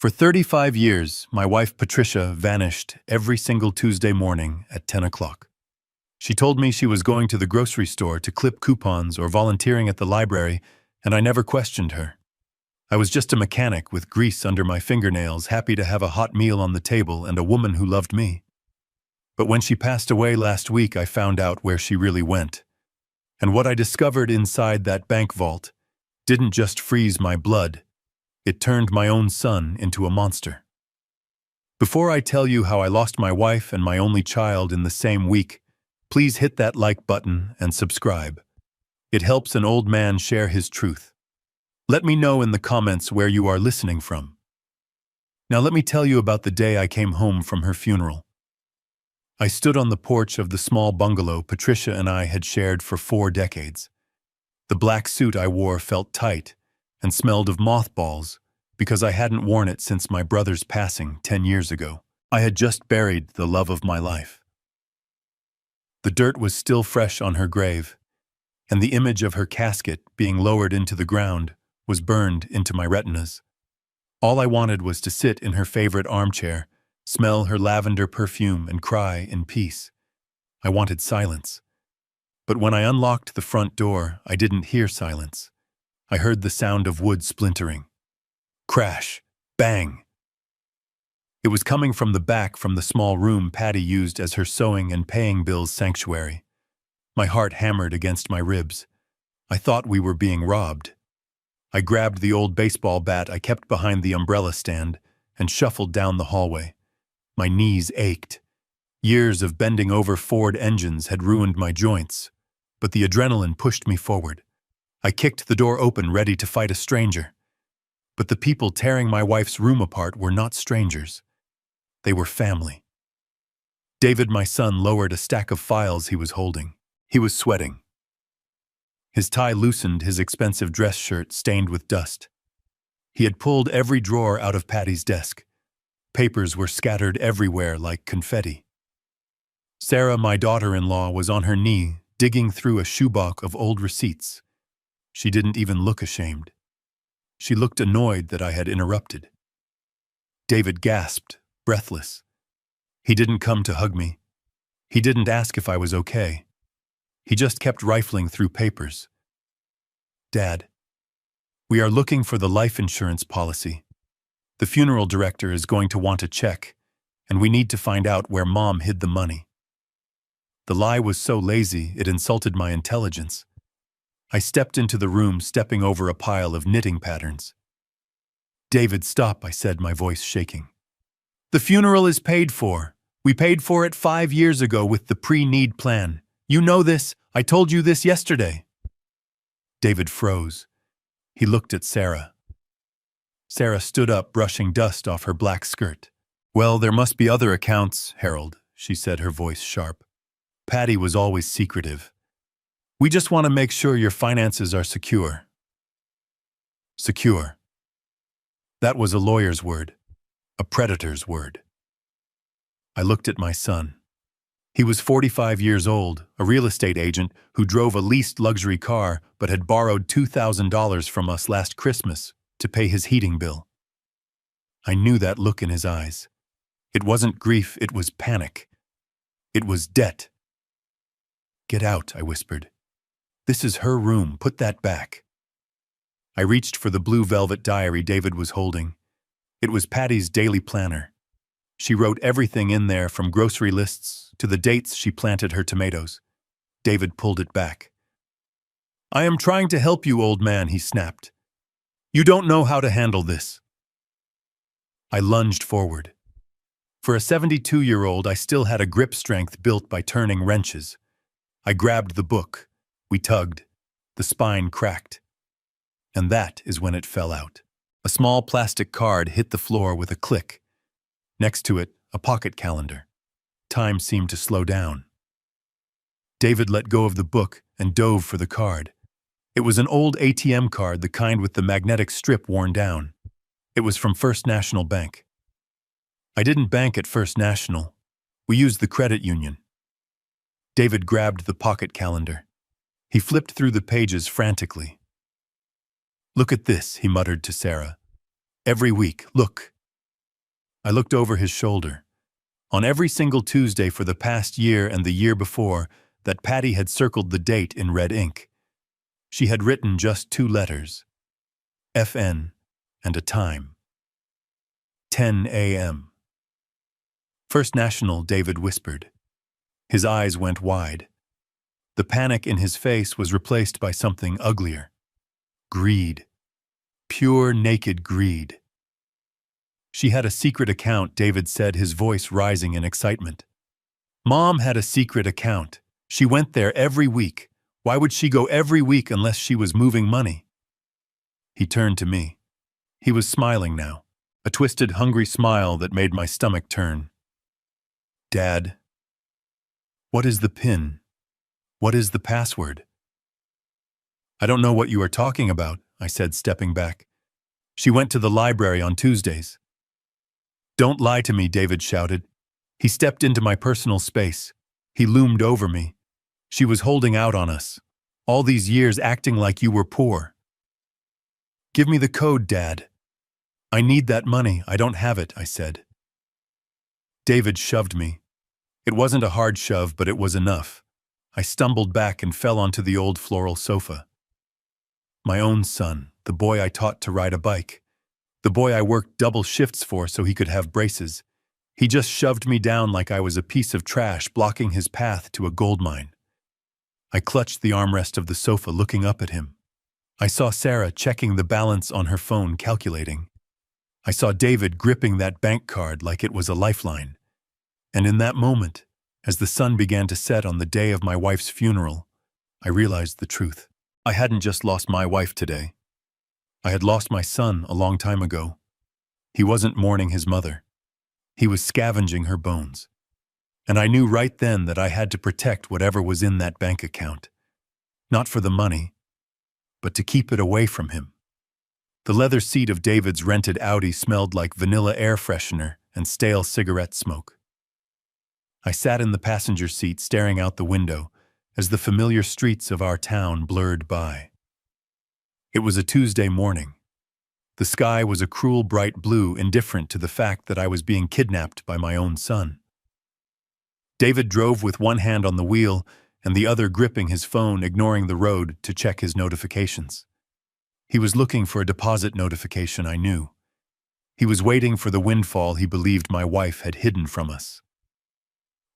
For 35 years, my wife Patricia vanished every single Tuesday morning at 10 o'clock. She told me she was going to the grocery store to clip coupons or volunteering at the library, and I never questioned her. I was just a mechanic with grease under my fingernails, happy to have a hot meal on the table and a woman who loved me. But when she passed away last week, I found out where she really went. And what I discovered inside that bank vault didn't just freeze my blood, it turned my own son into a monster. Before I tell you how I lost my wife and my only child in the same week, please hit that like button and subscribe. It helps an old man share his truth. Let me know in the comments where you are listening from. Now let me tell you about the day I came home from her funeral. I stood on the porch of the small bungalow Patricia and I had shared for 4 decades. The black suit I wore felt tight and smelled of mothballs because I hadn't worn it since my brother's passing 10 years ago. I had just buried the love of my life. The dirt was still fresh on her grave, and the image of her casket being lowered into the ground was burned into my retinas. All I wanted was to sit in her favorite armchair, smell her lavender perfume, and cry in peace. I wanted silence. But when I unlocked the front door, I didn't hear silence. I heard the sound of wood splintering. Crash! Bang! It was coming from the back, from the small room Patty used as her sewing and paying bills sanctuary. My heart hammered against my ribs. I thought we were being robbed. I grabbed the old baseball bat I kept behind the umbrella stand and shuffled down the hallway. My knees ached. Years of bending over Ford engines had ruined my joints, but the adrenaline pushed me forward. I kicked the door open, ready to fight a stranger. But the people tearing my wife's room apart were not strangers. They were family. David, my son, lowered a stack of files he was holding. He was sweating. His tie loosened, his expensive dress shirt stained with dust. He had pulled every drawer out of Patty's desk. Papers were scattered everywhere like confetti. Sarah, my daughter-in-law, was on her knee, digging through a shoebox of old receipts. She didn't even look ashamed. She looked annoyed that I had interrupted. David gasped, breathless. He didn't come to hug me. He didn't ask if I was okay. He just kept rifling through papers. Dad, we are looking for the life insurance policy. The funeral director is going to want a check, and we need to find out where Mom hid the money. The lie was so lazy it insulted my intelligence. I stepped into the room, stepping over a pile of knitting patterns. David, stop, I said, my voice shaking. The funeral is paid for. We paid for it 5 years ago with the pre-need plan. You know this. I told you this yesterday. David froze. He looked at Sarah. Sarah stood up, brushing dust off her black skirt. Well, there must be other accounts, Harold, she said, her voice sharp. Patty was always secretive. We just want to make sure your finances are secure. Secure. That was a lawyer's word, a predator's word. I looked at my son. He was 45 years old, a real estate agent who drove a leased luxury car but had borrowed $2,000 from us last Christmas to pay his heating bill. I knew that look in his eyes. It wasn't grief, it was panic. It was debt. Get out, I whispered. This is her room, put that back. I reached for the blue velvet diary David was holding. It was Patty's daily planner. She wrote everything in there, from grocery lists to the dates she planted her tomatoes. David pulled it back. I am trying to help you, old man, he snapped. You don't know how to handle this. I lunged forward. For a 72-year-old, I still had a grip strength built by turning wrenches. I grabbed the book. We tugged. The spine cracked. And that is when it fell out. A small plastic card hit the floor with a click. Next to it, a pocket calendar. Time seemed to slow down. David let go of the book and dove for the card. It was an old ATM card, the kind with the magnetic strip worn down. It was from First National Bank. I didn't bank at First National. We used the credit union. David grabbed the pocket calendar. He flipped through the pages frantically. Look at this, he muttered to Sarah. Every week, look. I looked over his shoulder. On every single Tuesday for the past year and the year before, that Patty had circled the date in red ink. She had written just 2 letters, FN, and a time. 10 a.m. First National, David whispered. His eyes went wide. The panic in his face was replaced by something uglier. Greed. Pure, naked greed. She had a secret account, David said, his voice rising in excitement. Mom had a secret account. She went there every week. Why would she go every week unless she was moving money? He turned to me. He was smiling now, a twisted, hungry smile that made my stomach turn. Dad, what is the PIN? What is the password? I don't know what you are talking about, I said, stepping back. She went to the library on Tuesdays. Don't lie to me, David shouted. He stepped into my personal space. He loomed over me. She was holding out on us. All these years acting like you were poor. Give me the code, Dad. I need that money. I don't have it, I said. David shoved me. It wasn't a hard shove, but it was enough. I stumbled back and fell onto the old floral sofa. My own son, the boy I taught to ride a bike. The boy I worked double shifts for so he could have braces. He just shoved me down like I was a piece of trash blocking his path to a gold mine. I clutched the armrest of the sofa looking up at him. I saw Sarah checking the balance on her phone, calculating. I saw David gripping that bank card like it was a lifeline. And in that moment, as the sun began to set on the day of my wife's funeral, I realized the truth. I hadn't just lost my wife today. I had lost my son a long time ago. He wasn't mourning his mother. He was scavenging her bones. And I knew right then that I had to protect whatever was in that bank account. Not for the money, but to keep it away from him. The leather seat of David's rented Audi smelled like vanilla air freshener and stale cigarette smoke. I sat in the passenger seat staring out the window as the familiar streets of our town blurred by. It was a Tuesday morning. The sky was a cruel bright blue, indifferent to the fact that I was being kidnapped by my own son. David drove with one hand on the wheel and the other gripping his phone, ignoring the road to check his notifications. He was looking for a deposit notification, I knew. He was waiting for the windfall he believed my wife had hidden from us.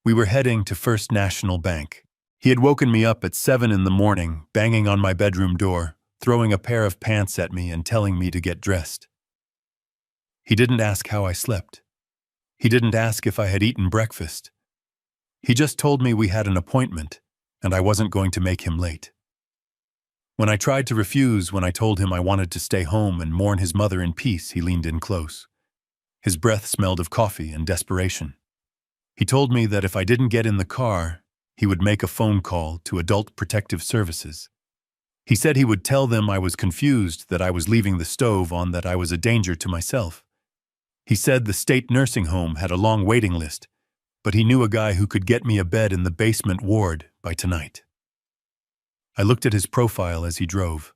We were heading to First National Bank. He had woken me up at 7 in the morning, banging on my bedroom door, throwing a pair of pants at me and telling me to get dressed. He didn't ask how I slept. He didn't ask if I had eaten breakfast. He just told me we had an appointment, and I wasn't going to make him late. When I tried to refuse, when I told him I wanted to stay home and mourn his mother in peace, he leaned in close. His breath smelled of coffee and desperation. He told me that if I didn't get in the car, he would make a phone call to Adult Protective Services. He said he would tell them I was confused, that I was leaving the stove on, that I was a danger to myself. He said the state nursing home had a long waiting list, but he knew a guy who could get me a bed in the basement ward by tonight. I looked at his profile as he drove.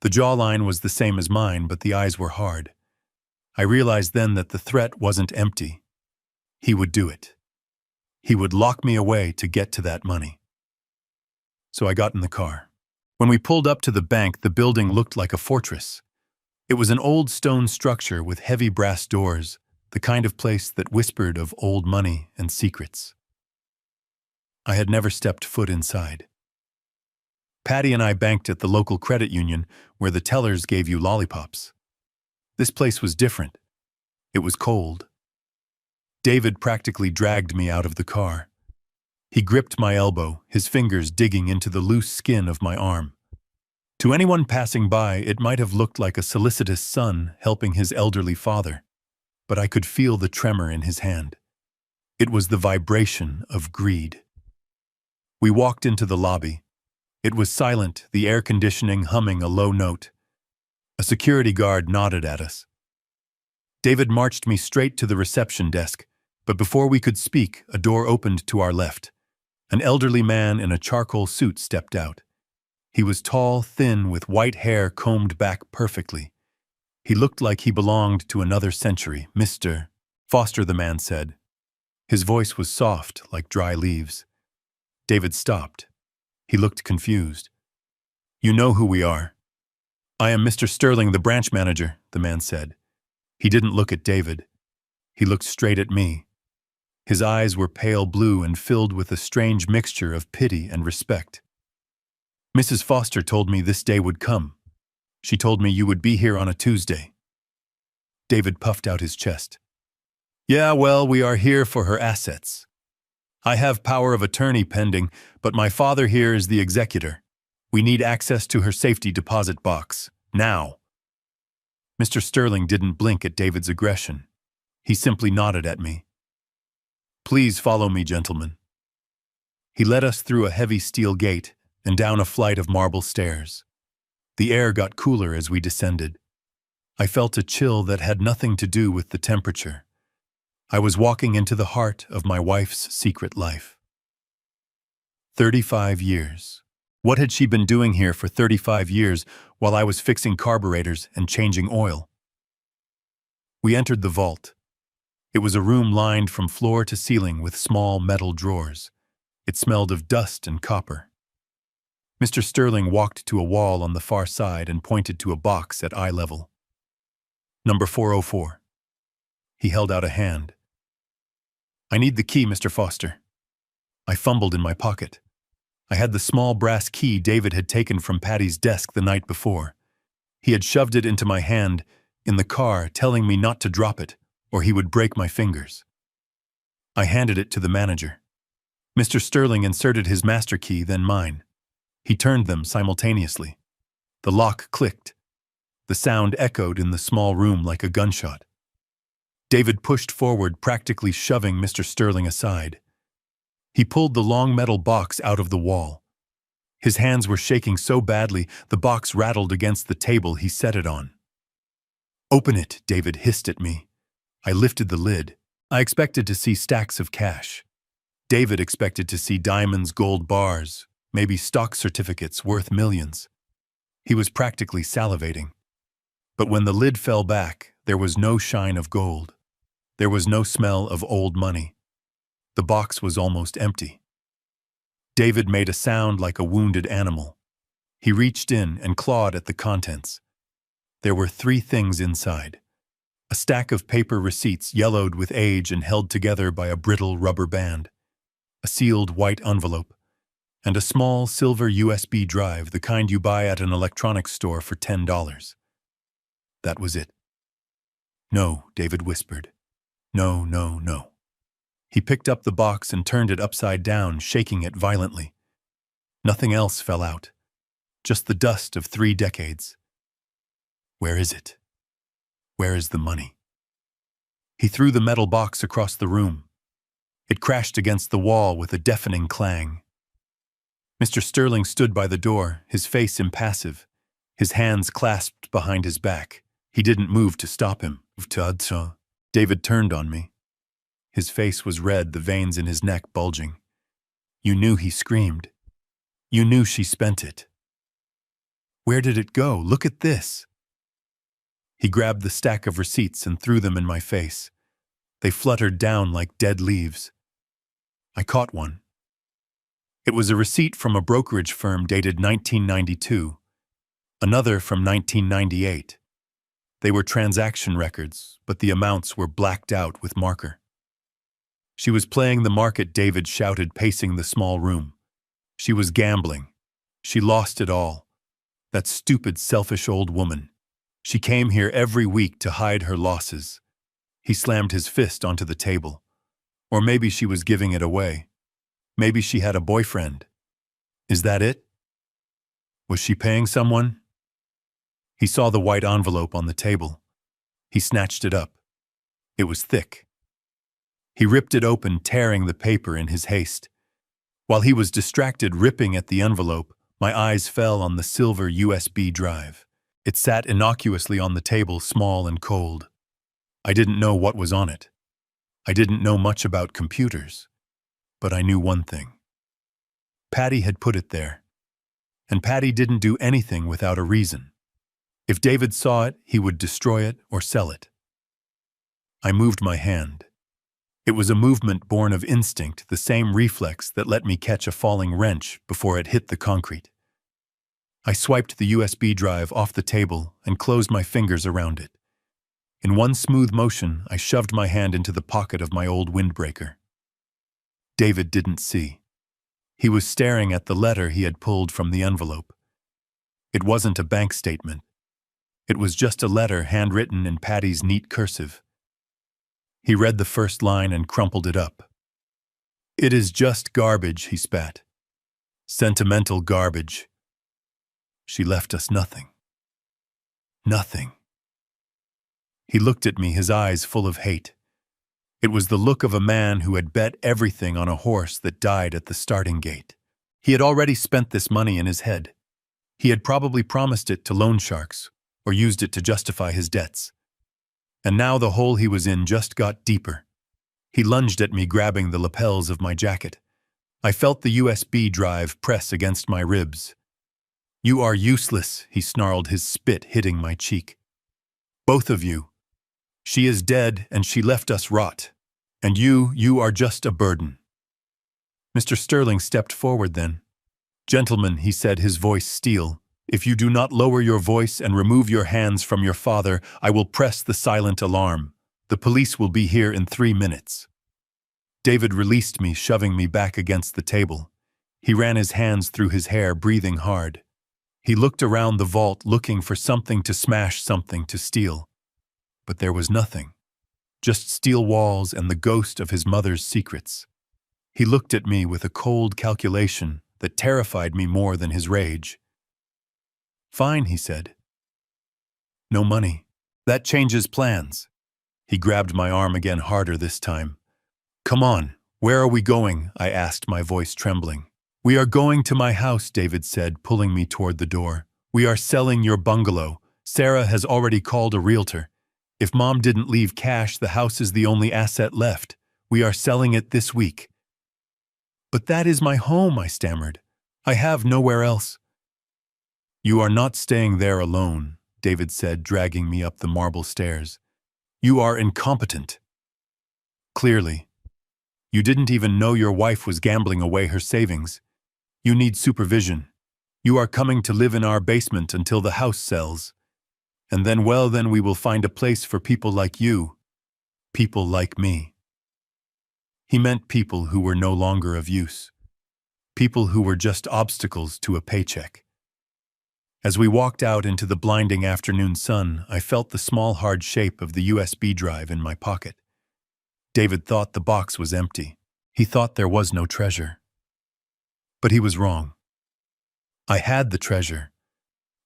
The jawline was the same as mine, but the eyes were hard. I realized then that the threat wasn't empty. He would do it. He would lock me away to get to that money. So I got in the car. When we pulled up to the bank, the building looked like a fortress. It was an old stone structure with heavy brass doors, the kind of place that whispered of old money and secrets. I had never stepped foot inside. Patty and I banked at the local credit union where the tellers gave you lollipops. This place was different. It was cold. David practically dragged me out of the car. He gripped my elbow, his fingers digging into the loose skin of my arm. To anyone passing by, it might have looked like a solicitous son helping his elderly father, but I could feel the tremor in his hand. It was the vibration of greed. We walked into the lobby. It was silent, the air conditioning humming a low note. A security guard nodded at us. David marched me straight to the reception desk, but before we could speak, a door opened to our left. An elderly man in a charcoal suit stepped out. He was tall, thin, with white hair combed back perfectly. He looked like he belonged to another century. Mr. Foster, the man said. His voice was soft, like dry leaves. David stopped. He looked confused. You know who we are. I am Mr. Sterling, the branch manager, the man said. He didn't look at David. He looked straight at me. His eyes were pale blue and filled with a strange mixture of pity and respect. Mrs. Foster told me this day would come. She told me you would be here on a Tuesday. David puffed out his chest. Yeah, well, we are here for her assets. I have power of attorney pending, but my father here is the executor. We need access to her safety deposit box. Now. Mr. Sterling didn't blink at David's aggression. He simply nodded at me. Please follow me, gentlemen. He led us through a heavy steel gate and down a flight of marble stairs. The air got cooler as we descended. I felt a chill that had nothing to do with the temperature. I was walking into the heart of my wife's secret life. 35 years. What had she been doing here for 35 years while I was fixing carburetors and changing oil? We entered the vault. It was a room lined from floor to ceiling with small metal drawers. It smelled of dust and copper. Mr. Sterling walked to a wall on the far side and pointed to a box at eye level. Number 404. He held out a hand. I need the key, Mr. Foster. I fumbled in my pocket. I had the small brass key David had taken from Patty's desk the night before. He had shoved it into my hand in the car, telling me not to drop it, or he would break my fingers. I handed it to the manager. Mr. Sterling inserted his master key, then mine. He turned them simultaneously. The lock clicked. The sound echoed in the small room like a gunshot. David pushed forward, practically shoving Mr. Sterling aside. He pulled the long metal box out of the wall. His hands were shaking so badly, the box rattled against the table he set it on. Open it, David hissed at me. I lifted the lid. I expected to see stacks of cash. David expected to see diamonds, gold bars, maybe stock certificates worth millions. He was practically salivating. But when the lid fell back, there was no shine of gold. There was no smell of old money. The box was almost empty. David made a sound like a wounded animal. He reached in and clawed at the contents. There were 3 things inside. A stack of paper receipts yellowed with age and held together by a brittle rubber band. A sealed white envelope. And a small silver USB drive, the kind you buy at an electronics store for $10. That was it. No, David whispered. No, no, no. He picked up the box and turned it upside down, shaking it violently. Nothing else fell out. Just the dust of 3 decades. Where is it? Where is the money? He threw the metal box across the room. It crashed against the wall with a deafening clang. Mr. Sterling stood by the door, his face impassive, his hands clasped behind his back. He didn't move to stop him. David turned on me. His face was red, the veins in his neck bulging. You knew he screamed. You knew she spent it. Where did it go? Look at this. He grabbed the stack of receipts and threw them in my face. They fluttered down like dead leaves. I caught one. It was a receipt from a brokerage firm dated 1992, another from 1998. They were transaction records, but the amounts were blacked out with marker. She was playing the market, David shouted, pacing the small room. She was gambling. She lost it all. That stupid, selfish old woman. She came here every week to hide her losses. He slammed his fist onto the table. Or maybe she was giving it away. Maybe she had a boyfriend. Is that it? Was she paying someone? He saw the white envelope on the table. He snatched it up. It was thick. He ripped it open, tearing the paper in his haste. While he was distracted ripping at the envelope, my eyes fell on the silver USB drive. It sat innocuously on the table, small and cold. I didn't know what was on it. I didn't know much about computers. But I knew one thing. Patty had put it there. And Patty didn't do anything without a reason. If David saw it, he would destroy it or sell it. I moved my hand. It was a movement born of instinct, the same reflex that let me catch a falling wrench before it hit the concrete. I swiped the USB drive off the table and closed my fingers around it. In one smooth motion, I shoved my hand into the pocket of my old windbreaker. David didn't see. He was staring at the letter he had pulled from the envelope. It wasn't a bank statement. It was just a letter handwritten in Patty's neat cursive. He read the first line and crumpled it up. "It is just garbage," he spat. "Sentimental garbage. She left us nothing. Nothing." He looked at me, his eyes full of hate. It was the look of a man who had bet everything on a horse that died at the starting gate. He had already spent this money in his head. He had probably promised it to loan sharks or used it to justify his debts. And now the hole he was in just got deeper. He lunged at me, grabbing the lapels of my jacket. I felt the USB drive press against my ribs. "You are useless," he snarled, his spit hitting my cheek. "Both of you. She is dead and she left us rot. And you are just a burden." Mr. Sterling stepped forward then. "Gentlemen," he said, his voice steel, "if you do not lower your voice and remove your hands from your father, I will press the silent alarm. The police will be here in 3 minutes." David released me, shoving me back against the table. He ran his hands through his hair, breathing hard. He looked around the vault, looking for something to smash, something to steal. But there was nothing. Just steel walls and the ghost of his mother's secrets. He looked at me with a cold calculation that terrified me more than his rage. "Fine," he said. "No money. That changes plans." He grabbed my arm again, harder this time. "Come on, where are we going?" I asked, my voice trembling. "We are going to my house," David said, pulling me toward the door. "We are selling your bungalow. Sarah has already called a realtor. If Mom didn't leave cash, the house is the only asset left. We are selling it this week." "But that is my home," I stammered. "I have nowhere else." "You are not staying there alone," David said, dragging me up the marble stairs. "You are incompetent. Clearly. You didn't even know your wife was gambling away her savings. You need supervision. You are coming to live in our basement until the house sells. And then we will find a place for people like you. People like me." He meant people who were no longer of use. People who were just obstacles to a paycheck. As we walked out into the blinding afternoon sun, I felt the small, hard shape of the USB drive in my pocket. David thought the box was empty. He thought there was no treasure. But he was wrong. I had the treasure.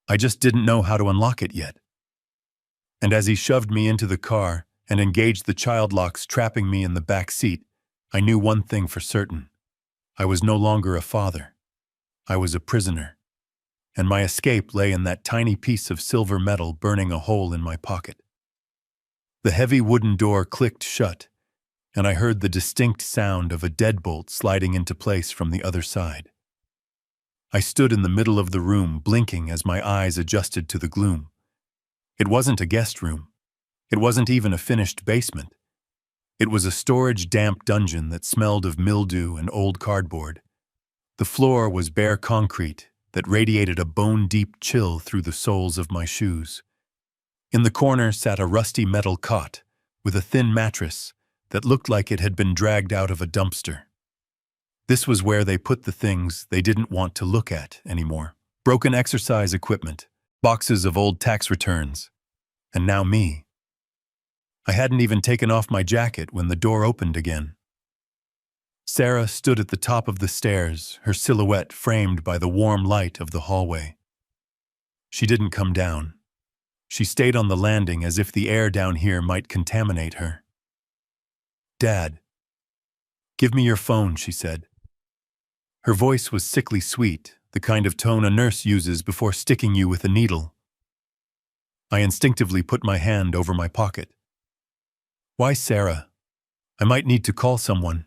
I just didn't know how to unlock it yet. And as he shoved me into the car and engaged the child locks, trapping me in the back seat, I knew one thing for certain. I was no longer a father. I was a prisoner. And my escape lay in that tiny piece of silver metal burning a hole in my pocket. The heavy wooden door clicked shut, and I heard the distinct sound of a deadbolt sliding into place from the other side. I stood in the middle of the room, blinking as my eyes adjusted to the gloom. It wasn't a guest room. It wasn't even a finished basement. It was a storage damp dungeon that smelled of mildew and old cardboard. The floor was bare concrete that radiated a bone-deep chill through the soles of my shoes. In the corner sat a rusty metal cot with a thin mattress that looked like it had been dragged out of a dumpster. This was where they put the things they didn't want to look at anymore. Broken exercise equipment, boxes of old tax returns, and now me. I hadn't even taken off my jacket when the door opened again. Sarah stood at the top of the stairs, her silhouette framed by the warm light of the hallway. She didn't come down. She stayed on the landing as if the air down here might contaminate her. "Dad, give me your phone," she said. Her voice was sickly sweet, the kind of tone a nurse uses before sticking you with a needle. I instinctively put my hand over my pocket. "Why, Sarah? I might need to call someone."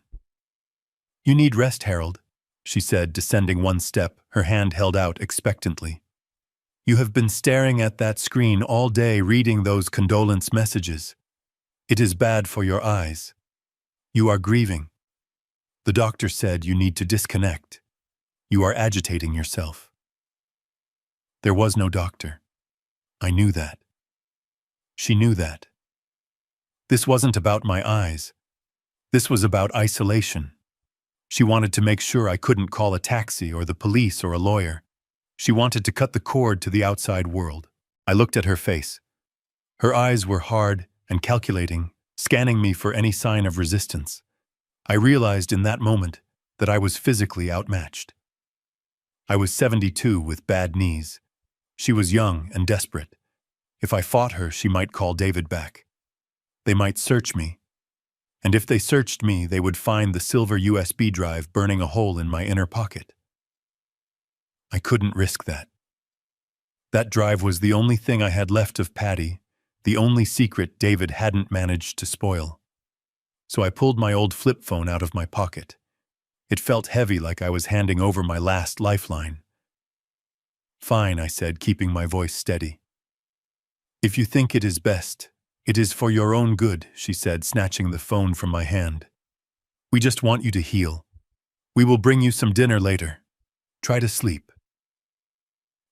"You need rest, Harold," she said, descending one step, her hand held out expectantly. "You have been staring at that screen all day, reading those condolence messages. It is bad for your eyes. You are grieving. The doctor said you need to disconnect. You are agitating yourself. There was no doctor. I knew that. She knew that. This wasn't about my eyes. This was about isolation. She wanted to make sure I couldn't call a taxi or the police or a lawyer. She wanted to cut the cord to the outside world. I looked at her face. Her eyes were hard and calculating, scanning me for any sign of resistance. I realized in that moment that I was physically outmatched. I was 72 with bad knees. She was young and desperate. If I fought her, she might call David back. They might search me. And if they searched me, they would find the silver USB drive burning a hole in my inner pocket. I couldn't risk that. That drive was the only thing I had left of Patty, the only secret David hadn't managed to spoil. So I pulled my old flip phone out of my pocket. It felt heavy, like I was handing over my last lifeline. Fine, I said, keeping my voice steady. If you think it is best, it is for your own good, she said, snatching the phone from my hand. We just want you to heal. We will bring you some dinner later. Try to sleep.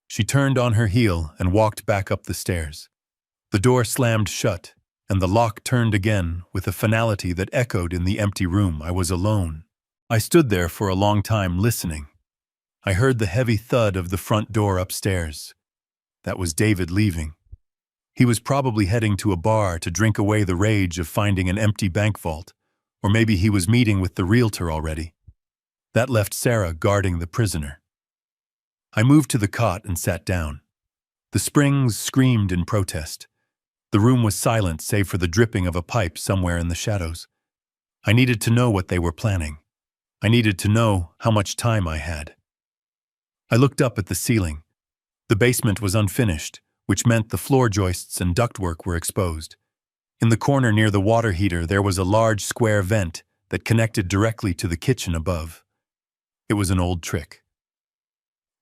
She turned on her heel and walked back up the stairs. The door slammed shut, and the lock turned again with a finality that echoed in the empty room. I was alone. I stood there for a long time listening. I heard the heavy thud of the front door upstairs. That was David leaving. He was probably heading to a bar to drink away the rage of finding an empty bank vault, or maybe he was meeting with the realtor already. That left Sarah guarding the prisoner. I moved to the cot and sat down. The springs screamed in protest. The room was silent save for the dripping of a pipe somewhere in the shadows. I needed to know what they were planning. I needed to know how much time I had. I looked up at the ceiling. The basement was unfinished, which meant the floor joists and ductwork were exposed. In the corner near the water heater, there was a large square vent that connected directly to the kitchen above. It was an old trick.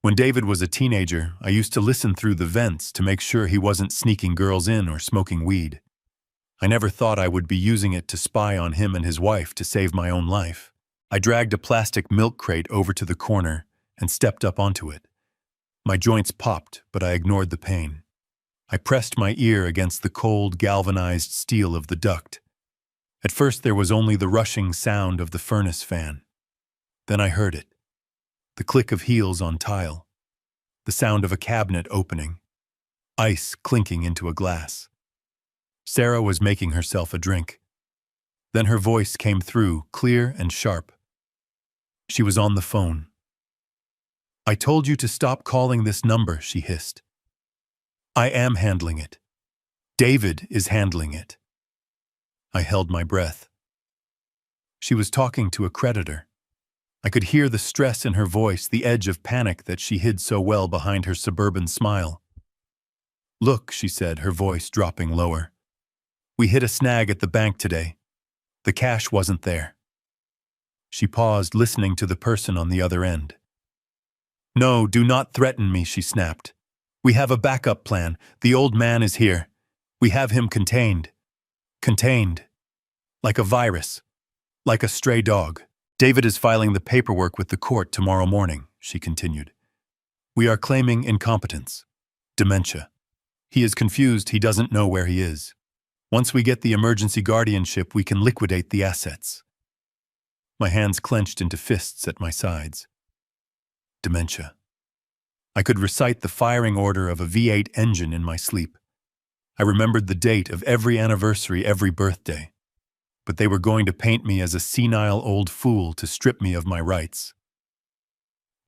When David was a teenager, I used to listen through the vents to make sure he wasn't sneaking girls in or smoking weed. I never thought I would be using it to spy on him and his wife to save my own life. I dragged a plastic milk crate over to the corner and stepped up onto it. My joints popped, but I ignored the pain. I pressed my ear against the cold, galvanized steel of the duct. At first there was only the rushing sound of the furnace fan. Then I heard it. The click of heels on tile. The sound of a cabinet opening. Ice clinking into a glass. Sarah was making herself a drink. Then her voice came through, clear and sharp. She was on the phone. I told you to stop calling this number, she hissed. I am handling it. David is handling it. I held my breath. She was talking to a creditor. I could hear the stress in her voice, the edge of panic that she hid so well behind her suburban smile. Look, she said, her voice dropping lower. We hit a snag at the bank today. The cash wasn't there. She paused, listening to the person on the other end. No, do not threaten me, she snapped. We have a backup plan. The old man is here. We have him contained. Contained. Like a virus. Like a stray dog. David is filing the paperwork with the court tomorrow morning, she continued. We are claiming incompetence. Dementia. He is confused. He doesn't know where he is. Once we get the emergency guardianship, we can liquidate the assets. My hands clenched into fists at my sides. Dementia. I could recite the firing order of a V8 engine in my sleep. I remembered the date of every anniversary, every birthday. But they were going to paint me as a senile old fool to strip me of my rights.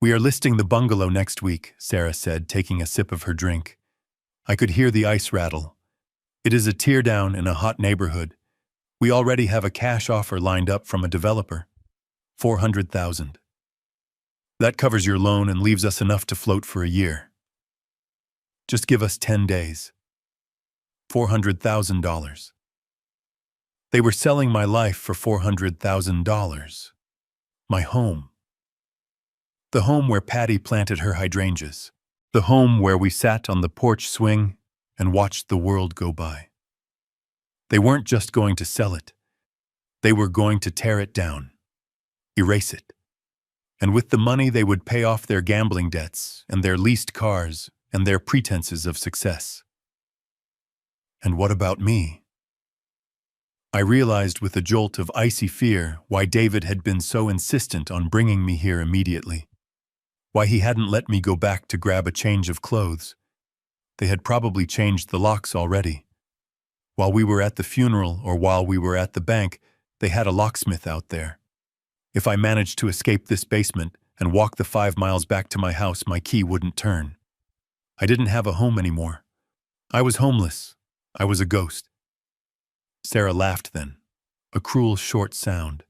We are listing the bungalow next week, Sarah said, taking a sip of her drink. I could hear the ice rattle. It is a teardown in a hot neighborhood. We already have a cash offer lined up from a developer. $400,000. That covers your loan and leaves us enough to float for a year. Just give us 10 days. $400,000. They were selling my life for $400,000. My home. The home where Patty planted her hydrangeas. The home where we sat on the porch swing and watched the world go by. They weren't just going to sell it. They were going to tear it down, erase it. And with the money they would pay off their gambling debts and their leased cars and their pretenses of success. And what about me? I realized with a jolt of icy fear why David had been so insistent on bringing me here immediately. Why he hadn't let me go back to grab a change of clothes. They had probably changed the locks already. While we were at the funeral or while we were at the bank, they had a locksmith out there. If I managed to escape this basement and walk the 5 miles back to my house, my key wouldn't turn. I didn't have a home anymore. I was homeless. I was a ghost. Sarah laughed then, a cruel short sound.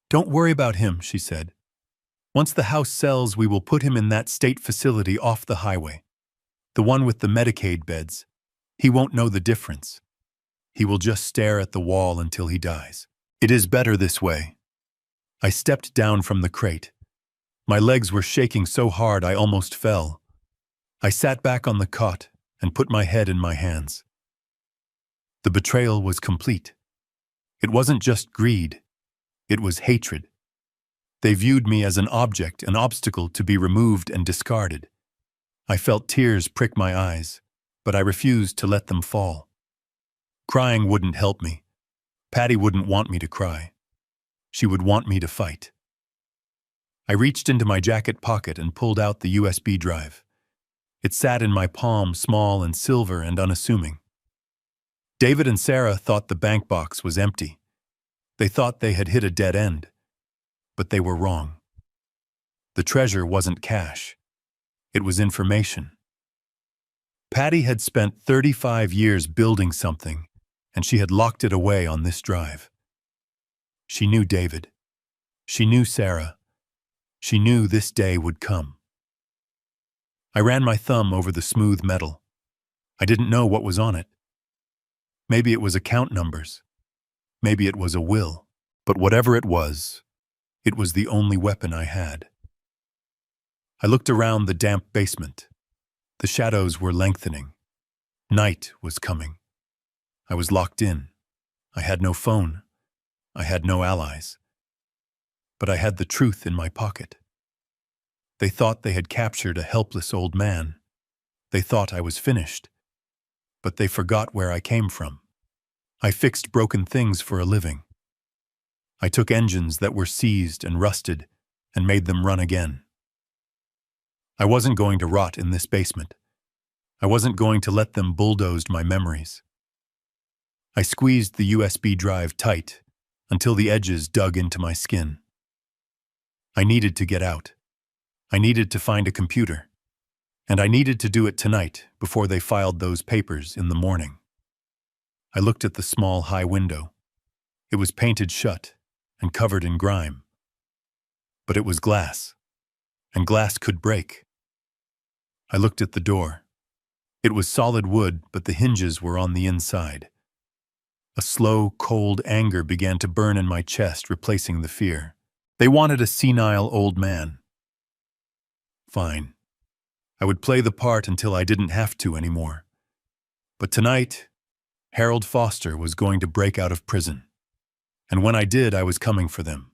"Don't worry about him," she said. "Once the house sells, we will put him in that state facility off the highway. The one with the Medicaid beds. He won't know the difference. He will just stare at the wall until he dies. It is better this way." I stepped down from the crate. My legs were shaking so hard I almost fell. I sat back on the cot and put my head in my hands. The betrayal was complete. It wasn't just greed. It was hatred. They viewed me as an object, an obstacle to be removed and discarded. I felt tears prick my eyes, but I refused to let them fall. Crying wouldn't help me. Patty wouldn't want me to cry. She would want me to fight. I reached into my jacket pocket and pulled out the USB drive. It sat in my palm, small and silver and unassuming. David and Sarah thought the bank box was empty. They thought they had hit a dead end. But they were wrong. The treasure wasn't cash. It was information. Patty had spent 35 years building something, and she had locked it away on this drive. She knew David. She knew Sarah. She knew this day would come. I ran my thumb over the smooth metal. I didn't know what was on it. Maybe it was account numbers. Maybe it was a will. But whatever it was the only weapon I had. I looked around the damp basement. The shadows were lengthening. Night was coming. I was locked in. I had no phone. I had no allies. But I had the truth in my pocket. They thought they had captured a helpless old man. They thought I was finished. But they forgot where I came from. I fixed broken things for a living. I took engines that were seized and rusted and made them run again. I wasn't going to rot in this basement. I wasn't going to let them bulldoze my memories. I squeezed the USB drive tight until the edges dug into my skin. I needed to get out. I needed to find a computer. And I needed to do it tonight before they filed those papers in the morning. I looked at the small high window. It was painted shut and covered in grime. But it was glass, and glass could break. I looked at the door. It was solid wood, but the hinges were on the inside. A slow, cold anger began to burn in my chest, replacing the fear. They wanted a senile old man. Fine. I would play the part until I didn't have to anymore. But tonight, Harold Foster was going to break out of prison. And when I did, I was coming for them.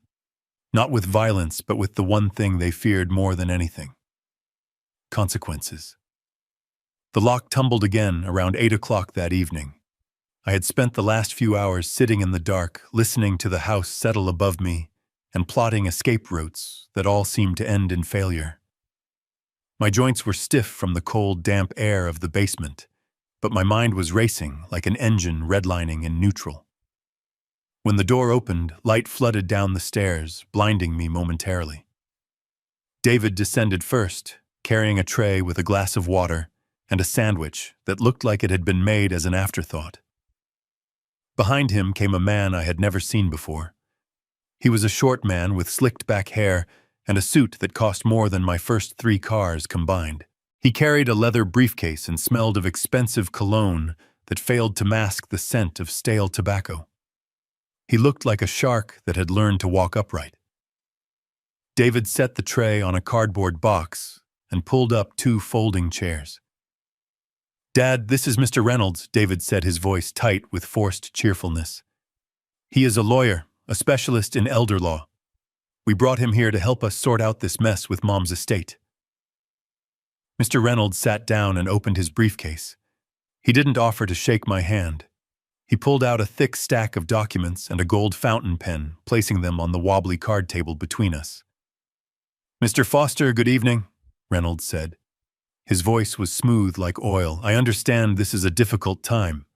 Not with violence, but with the one thing they feared more than anything. Consequences. The lock tumbled again around 8 o'clock that evening. I had spent the last few hours sitting in the dark, listening to the house settle above me, and plotting escape routes that all seemed to end in failure. My joints were stiff from the cold, damp air of the basement, but my mind was racing like an engine redlining in neutral. When the door opened, light flooded down the stairs, blinding me momentarily. David descended first, carrying a tray with a glass of water and a sandwich that looked like it had been made as an afterthought. Behind him came a man I had never seen before. He was a short man with slicked back hair and a suit that cost more than my first 3 cars combined. He carried a leather briefcase and smelled of expensive cologne that failed to mask the scent of stale tobacco. He looked like a shark that had learned to walk upright. David set the tray on a cardboard box and pulled up 2 folding chairs. Dad, this is Mr. Reynolds, David said, his voice tight with forced cheerfulness. He is a lawyer, a specialist in elder law. We brought him here to help us sort out this mess with Mom's estate. Mr. Reynolds sat down and opened his briefcase. He didn't offer to shake my hand. He pulled out a thick stack of documents and a gold fountain pen, placing them on the wobbly card table between us. Mr. Foster, good evening, Reynolds said. His voice was smooth like oil. I understand this is a difficult time.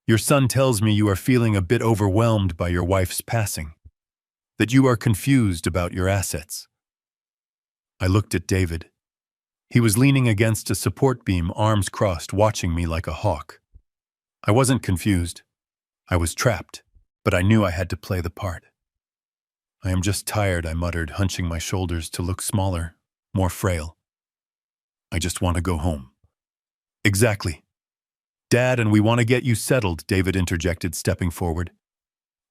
Your son tells me you are feeling a bit overwhelmed by your wife's passing, that you are confused about your assets. I looked at David. He was leaning against a support beam, arms crossed, watching me like a hawk. I wasn't confused. I was trapped, but I knew I had to play the part. I am just tired, I muttered, hunching my shoulders to look smaller, more frail. I just want to go home. Exactly. Dad, and we want to get you settled, David interjected, stepping forward.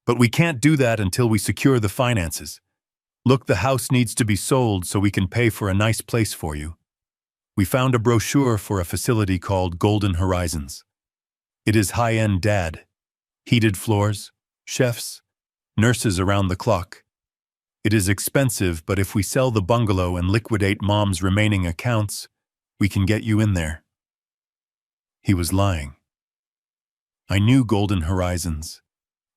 But we can't do that until we secure the finances. Look, the house needs to be sold so we can pay for a nice place for you. We found a brochure for a facility called Golden Horizons. It is high-end, Dad. Heated floors, chefs, nurses around the clock. It is expensive, but if we sell the bungalow and liquidate Mom's remaining accounts, we can get you in there. He was lying. I knew Golden Horizons.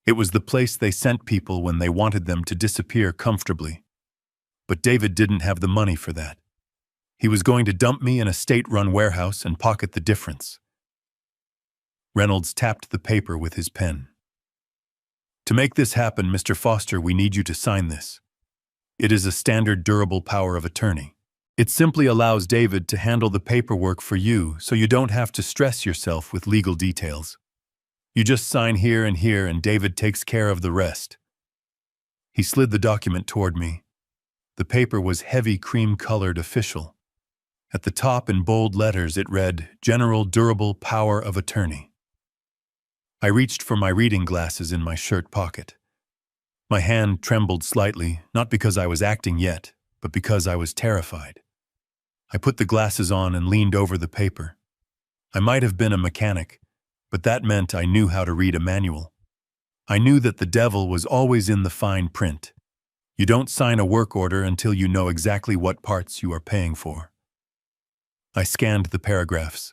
It was the place they sent people when they wanted them to disappear comfortably. But David didn't have the money for that. He was going to dump me in a state-run warehouse and pocket the difference. Reynolds tapped the paper with his pen. To make this happen, Mr. Foster, we need you to sign this. It is a standard durable power of attorney. It simply allows David to handle the paperwork for you so you don't have to stress yourself with legal details. You just sign here and David takes care of the rest. He slid the document toward me. The paper was heavy cream-colored official. At the top in bold letters it read, General Durable Power of Attorney. I reached for my reading glasses in my shirt pocket. My hand trembled slightly, not because I was acting yet, but because I was terrified. I put the glasses on and leaned over the paper. I might have been a mechanic, but that meant I knew how to read a manual. I knew that the devil was always in the fine print. You don't sign a work order until you know exactly what parts you are paying for. I scanned the paragraphs.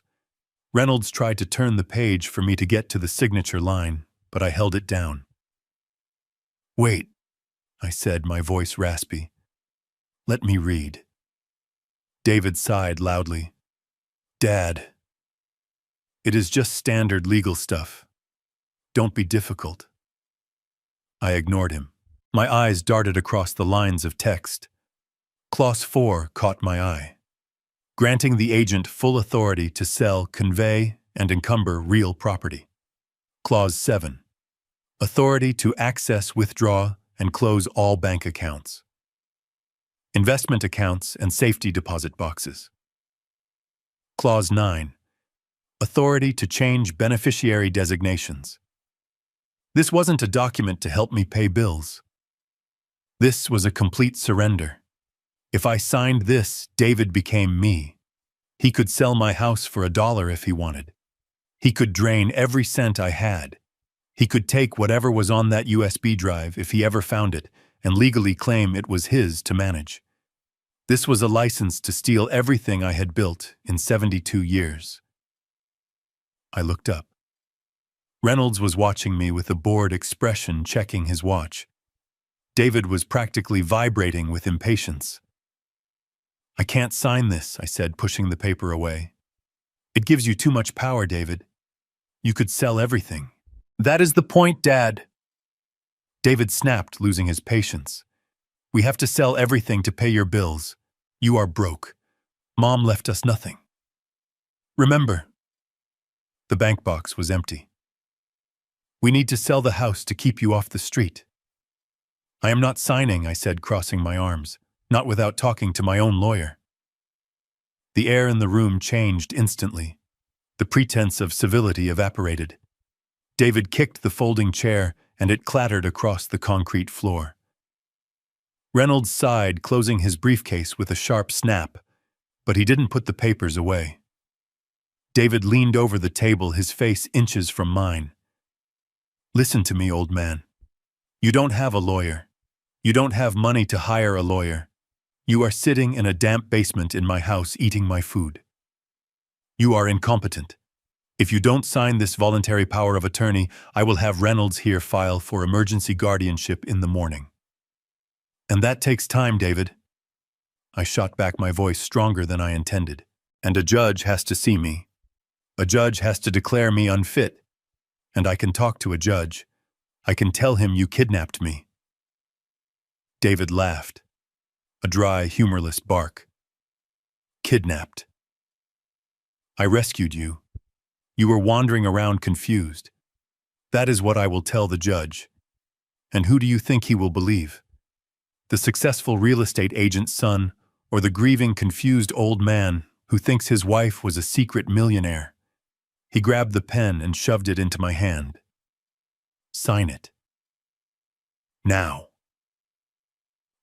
Reynolds tried to turn the page for me to get to the signature line, but I held it down. Wait, I said, my voice raspy. Let me read. David sighed loudly. Dad. It is just standard legal stuff. Don't be difficult. I ignored him. My eyes darted across the lines of text. Clause 4 caught my eye. Granting the agent full authority to sell, convey, and encumber real property. Clause 7. Authority to access, withdraw, and close all bank accounts. Investment accounts and safety deposit boxes. Clause 9. Authority to change beneficiary designations. This wasn't a document to help me pay bills. This was a complete surrender. If I signed this, David became me. He could sell my house for $1 if he wanted. He could drain every cent I had. He could take whatever was on that USB drive if he ever found it and legally claim it was his to manage. This was a license to steal everything I had built in 72 years. I looked up. Reynolds was watching me with a bored expression, checking his watch. David was practically vibrating with impatience. I can't sign this, I said, pushing the paper away. It gives you too much power, David. You could sell everything. That is the point, Dad. David snapped, losing his patience. We have to sell everything to pay your bills. You are broke. Mom left us nothing. Remember. The bank box was empty. We need to sell the house to keep you off the street. I am not signing, I said, crossing my arms, not without talking to my own lawyer. The air in the room changed instantly. The pretense of civility evaporated. David kicked the folding chair, and it clattered across the concrete floor. Reynolds sighed, closing his briefcase with a sharp snap, but he didn't put the papers away. David leaned over the table, his face inches from mine. Listen to me, old man. You don't have a lawyer. You don't have money to hire a lawyer. You are sitting in a damp basement in my house eating my food. You are incompetent. If you don't sign this voluntary power of attorney, I will have Reynolds here file for emergency guardianship in the morning. And that takes time, David. I shot back, my voice stronger than I intended. And a judge has to see me. A judge has to declare me unfit. And I can talk to a judge. I can tell him you kidnapped me. David laughed. A dry, humorless bark. Kidnapped. I rescued you. You were wandering around confused. That is what I will tell the judge. And who do you think he will believe? The successful real estate agent's son, or the grieving, confused old man who thinks his wife was a secret millionaire? He grabbed the pen and shoved it into my hand. Sign it. Now.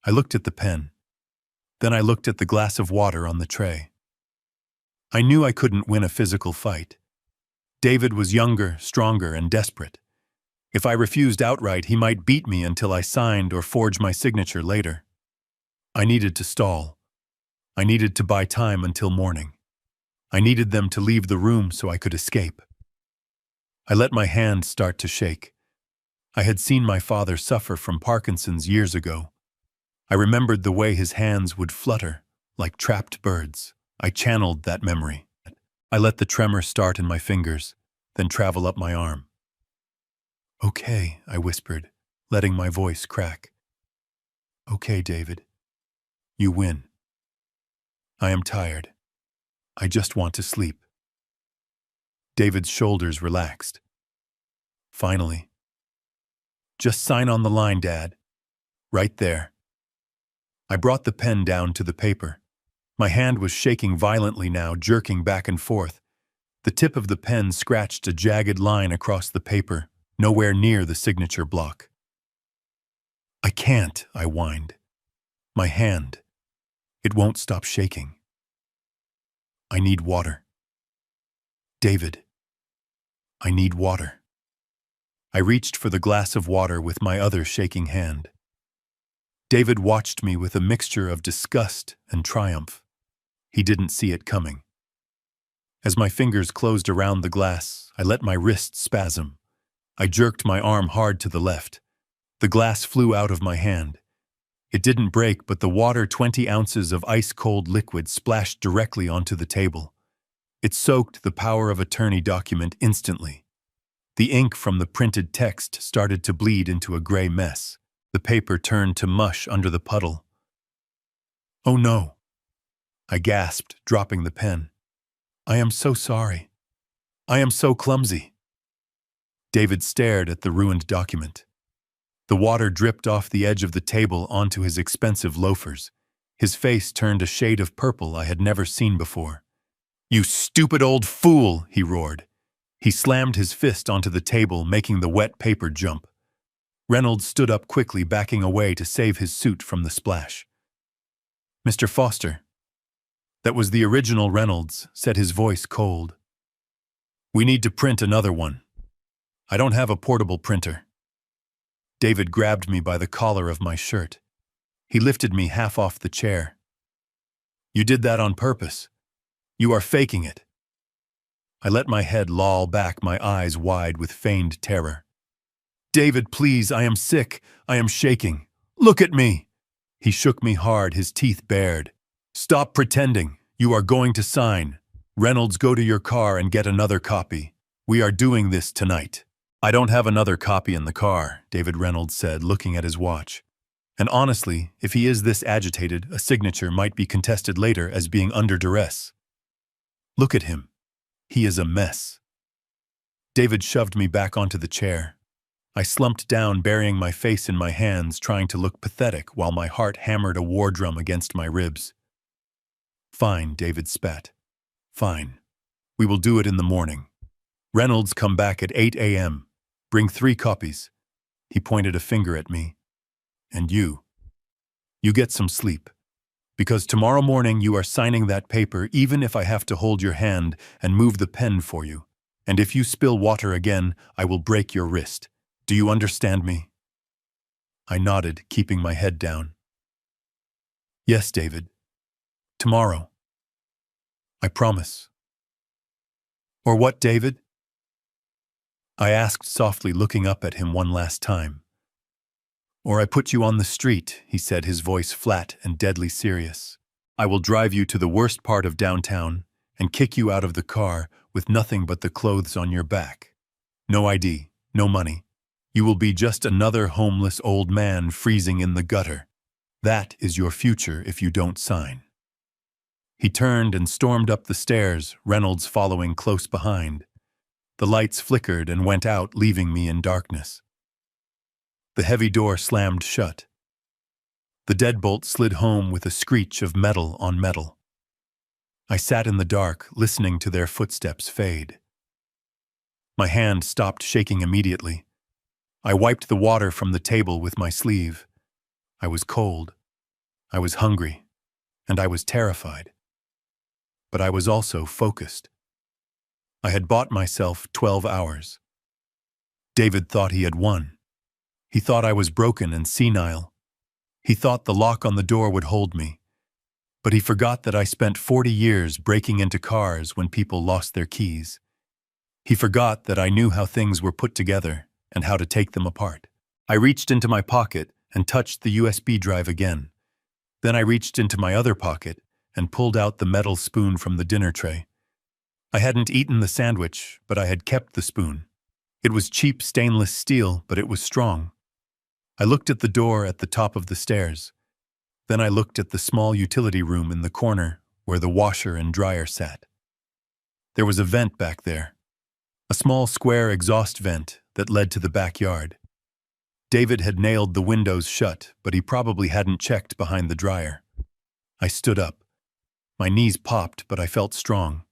I looked at the pen. Then I looked at the glass of water on the tray. I knew I couldn't win a physical fight. David was younger, stronger, and desperate. If I refused outright, he might beat me until I signed or forged my signature later. I needed to stall. I needed to buy time until morning. I needed them to leave the room so I could escape. I let my hand start to shake. I had seen my father suffer from Parkinson's years ago. I remembered the way his hands would flutter, like trapped birds. I channeled that memory. I let the tremor start in my fingers, then travel up my arm. Okay, I whispered, letting my voice crack. Okay, David. You win. I am tired. I just want to sleep. David's shoulders relaxed. Finally. Just sign on the line, Dad. Right there. I brought the pen down to the paper. My hand was shaking violently now, jerking back and forth. The tip of the pen scratched a jagged line across the paper, nowhere near the signature block. I can't, I whined. My hand. It won't stop shaking. I need water. David. I need water. I reached for the glass of water with my other shaking hand. David watched me with a mixture of disgust and triumph. He didn't see it coming. As my fingers closed around the glass, I let my wrist spasm. I jerked my arm hard to the left. The glass flew out of my hand. It didn't break, but the water, 20 ounces of ice-cold liquid, splashed directly onto the table. It soaked the power of attorney document instantly. The ink from the printed text started to bleed into a gray mess. The paper turned to mush under the puddle. Oh no! I gasped, dropping the pen. I am so sorry. I am so clumsy. David stared at the ruined document. The water dripped off the edge of the table onto his expensive loafers. His face turned a shade of purple I had never seen before. You stupid old fool, he roared. He slammed his fist onto the table, making the wet paper jump. Reynolds stood up quickly, backing away to save his suit from the splash. Mr. Foster. That was the original Reynolds, said his voice cold. We need to print another one. I don't have a portable printer. David grabbed me by the collar of my shirt. He lifted me half off the chair. You did that on purpose. You are faking it. I let my head loll back, my eyes wide with feigned terror. David, please, I am sick. I am shaking. Look at me. He shook me hard, his teeth bared. Stop pretending. You are going to sign. Reynolds, go to your car and get another copy. We are doing this tonight. I don't have another copy in the car, David Reynolds said, looking at his watch. And honestly, if he is this agitated, a signature might be contested later as being under duress. Look at him. He is a mess. David shoved me back onto the chair. I slumped down, burying my face in my hands, trying to look pathetic while my heart hammered a war drum against my ribs. Fine, David spat. Fine. We will do it in the morning. Reynolds, come back at 8 a.m. Bring 3 copies. He pointed a finger at me. And you. You get some sleep. Because tomorrow morning you are signing that paper even if I have to hold your hand and move the pen for you. And if you spill water again, I will break your wrist. Do you understand me? I nodded, keeping my head down. Yes, David. Tomorrow. I promise. Or what, David? I asked softly, looking up at him one last time. Or I put you on the street, he said, his voice flat and deadly serious. I will drive you to the worst part of downtown and kick you out of the car with nothing but the clothes on your back. No ID, no money. You will be just another homeless old man freezing in the gutter. That is your future if you don't sign. He turned and stormed up the stairs, Reynolds following close behind. The lights flickered and went out, leaving me in darkness. The heavy door slammed shut. The deadbolt slid home with a screech of metal on metal. I sat in the dark, listening to their footsteps fade. My hand stopped shaking immediately. I wiped the water from the table with my sleeve. I was cold. I was hungry. And I was terrified. But I was also focused. I had bought myself 12 hours. David thought he had won. He thought I was broken and senile. He thought the lock on the door would hold me. But he forgot that I spent 40 years breaking into cars when people lost their keys. He forgot that I knew how things were put together and how to take them apart. I reached into my pocket and touched the USB drive again. Then I reached into my other pocket and pulled out the metal spoon from the dinner tray. I hadn't eaten the sandwich, but I had kept the spoon. It was cheap stainless steel, but it was strong. I looked at the door at the top of the stairs. Then I looked at the small utility room in the corner where the washer and dryer sat. There was a vent back there, a small square exhaust vent that led to the backyard. David had nailed the windows shut, but he probably hadn't checked behind the dryer. I stood up. My knees popped, but I felt strong.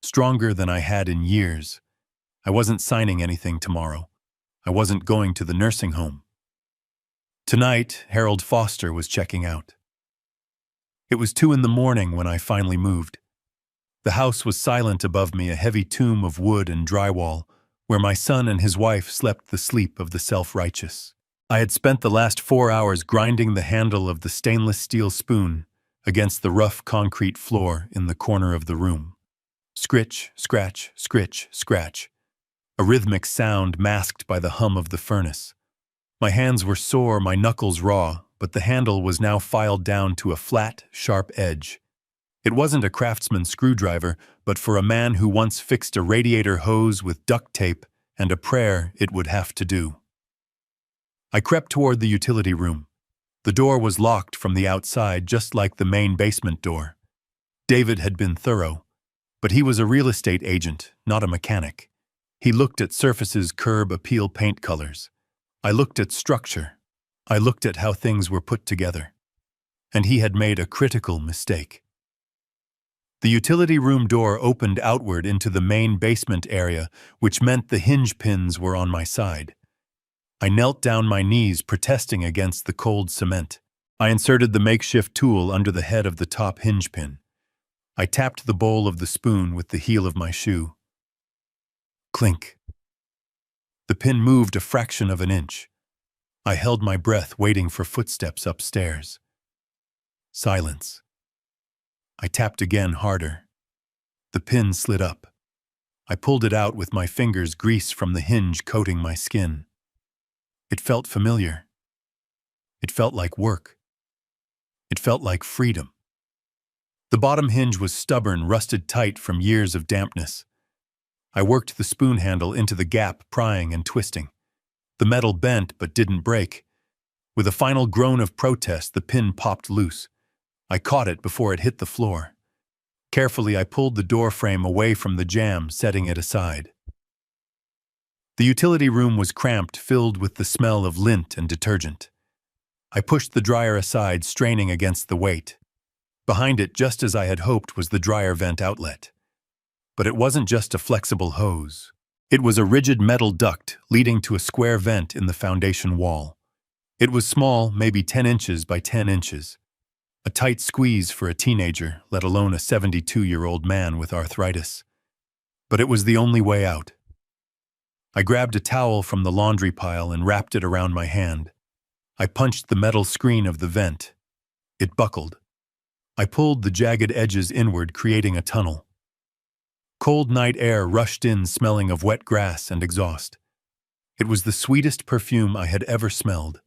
Stronger than I had in years. I wasn't signing anything tomorrow. I wasn't going to the nursing home. Tonight, Harold Foster was checking out. It was 2 a.m. when I finally moved. The house was silent above me, a heavy tomb of wood and drywall, where my son and his wife slept the sleep of the self-righteous. I had spent the last 4 hours grinding the handle of the stainless steel spoon against the rough concrete floor in the corner of the room. Scritch, scratch, scritch, scratch. A rhythmic sound masked by the hum of the furnace. My hands were sore, my knuckles raw, but the handle was now filed down to a flat, sharp edge. It wasn't a craftsman's screwdriver, but for a man who once fixed a radiator hose with duct tape and a prayer, it would have to do. I crept toward the utility room. The door was locked from the outside, just like the main basement door. David had been thorough, but he was a real estate agent, not a mechanic. He looked at surfaces, curb appeal paint colors. I looked at structure. I looked at how things were put together. And he had made a critical mistake. The utility room door opened outward into the main basement area, which meant the hinge pins were on my side. I knelt down, my knees protesting against the cold cement. I inserted the makeshift tool under the head of the top hinge pin. I tapped the bowl of the spoon with the heel of my shoe. Clink. The pin moved a fraction of an inch. I held my breath, waiting for footsteps upstairs. Silence. I tapped again, harder. The pin slid up. I pulled it out with my fingers, grease from the hinge coating my skin. It felt familiar. It felt like work. It felt like freedom. The bottom hinge was stubborn, rusted tight from years of dampness. I worked the spoon handle into the gap, prying and twisting. The metal bent but didn't break. With a final groan of protest, the pin popped loose. I caught it before it hit the floor. Carefully, I pulled the door frame away from the jamb, setting it aside. The utility room was cramped, filled with the smell of lint and detergent. I pushed the dryer aside, straining against the weight. Behind it, just as I had hoped, was the dryer vent outlet. But it wasn't just a flexible hose. It was a rigid metal duct leading to a square vent in the foundation wall. It was small, maybe 10 inches by 10 inches. A tight squeeze for a teenager, let alone a 72-year-old man with arthritis. But it was the only way out. I grabbed a towel from the laundry pile and wrapped it around my hand. I punched the metal screen of the vent. It buckled. I pulled the jagged edges inward, creating a tunnel. Cold night air rushed in, smelling of wet grass and exhaust. It was the sweetest perfume I had ever smelled.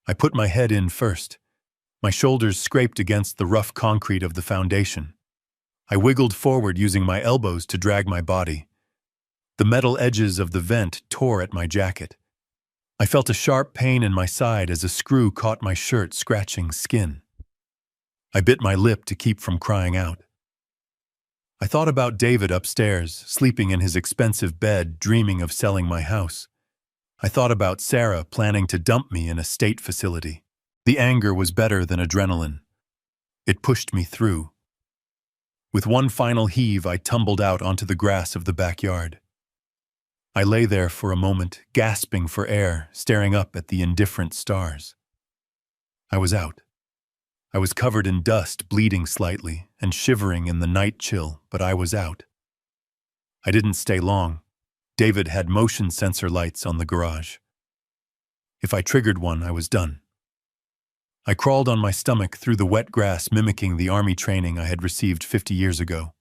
I put my head in first. My shoulders scraped against the rough concrete of the foundation. I wiggled forward, using my elbows to drag my body. The metal edges of the vent tore at my jacket. I felt a sharp pain in my side as a screw caught my shirt, scratching skin. I bit my lip to keep from crying out. I thought about David upstairs, sleeping in his expensive bed, dreaming of selling my house. I thought about Sarah planning to dump me in a state facility. The anger was better than adrenaline. It pushed me through. With one final heave, I tumbled out onto the grass of the backyard. I lay there for a moment, gasping for air, staring up at the indifferent stars. I was out. I was covered in dust, bleeding slightly, and shivering in the night chill, but I was out. I didn't stay long. David had motion sensor lights on the garage. If I triggered one, I was done. I crawled on my stomach through the wet grass, mimicking the army training I had received 50 years ago.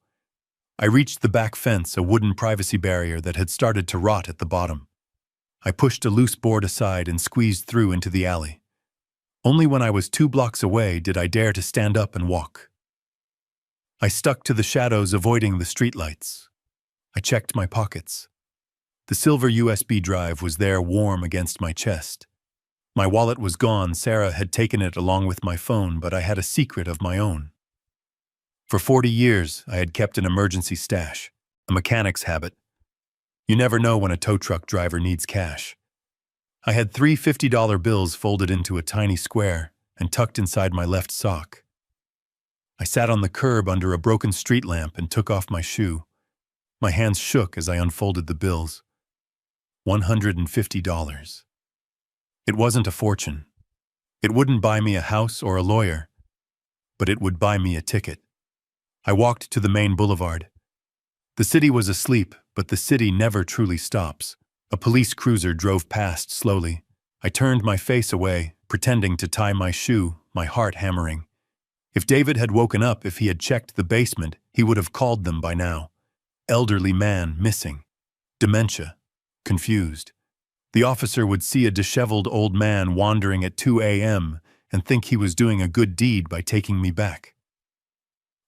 I reached the back fence, a wooden privacy barrier that had started to rot at the bottom. I pushed a loose board aside and squeezed through into the alley. Only when I was 2 blocks away did I dare to stand up and walk. I stuck to the shadows, avoiding the streetlights. I checked my pockets. The silver USB drive was there, warm against my chest. My wallet was gone. Sarah had taken it along with my phone, but I had a secret of my own. For 40 years, I had kept an emergency stash, a mechanic's habit. You never know when a tow truck driver needs cash. I had 3 $50 bills folded into a tiny square and tucked inside my left sock. I sat on the curb under a broken street lamp and took off my shoe. My hands shook as I unfolded the bills. $150. It wasn't a fortune. It wouldn't buy me a house or a lawyer, but it would buy me a ticket. I walked to the main boulevard. The city was asleep, but the city never truly stops. A police cruiser drove past slowly. I turned my face away, pretending to tie my shoe, my heart hammering. If David had woken up, if he had checked the basement, he would have called them by now. Elderly man missing. Dementia. Confused. The officer would see a disheveled old man wandering at 2 a.m. and think he was doing a good deed by taking me back.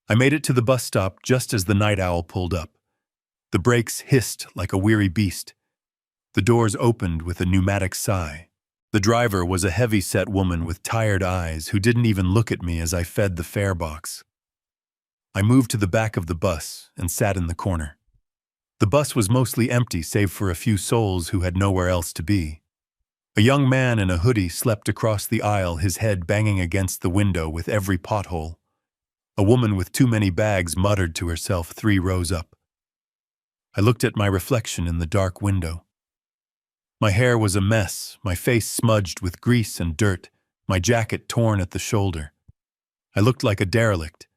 I made it to the bus stop just as the night owl pulled up. The brakes hissed like a weary beast. The doors opened with a pneumatic sigh. The driver was a heavy-set woman with tired eyes who didn't even look at me as I fed the fare box. I moved to the back of the bus and sat in the corner. The bus was mostly empty save for a few souls who had nowhere else to be. A young man in a hoodie slept across the aisle, his head banging against the window with every pothole. A woman with too many bags muttered to herself 3 rows up. I looked at my reflection in the dark window. My hair was a mess, my face smudged with grease and dirt, my jacket torn at the shoulder. I looked like a derelict.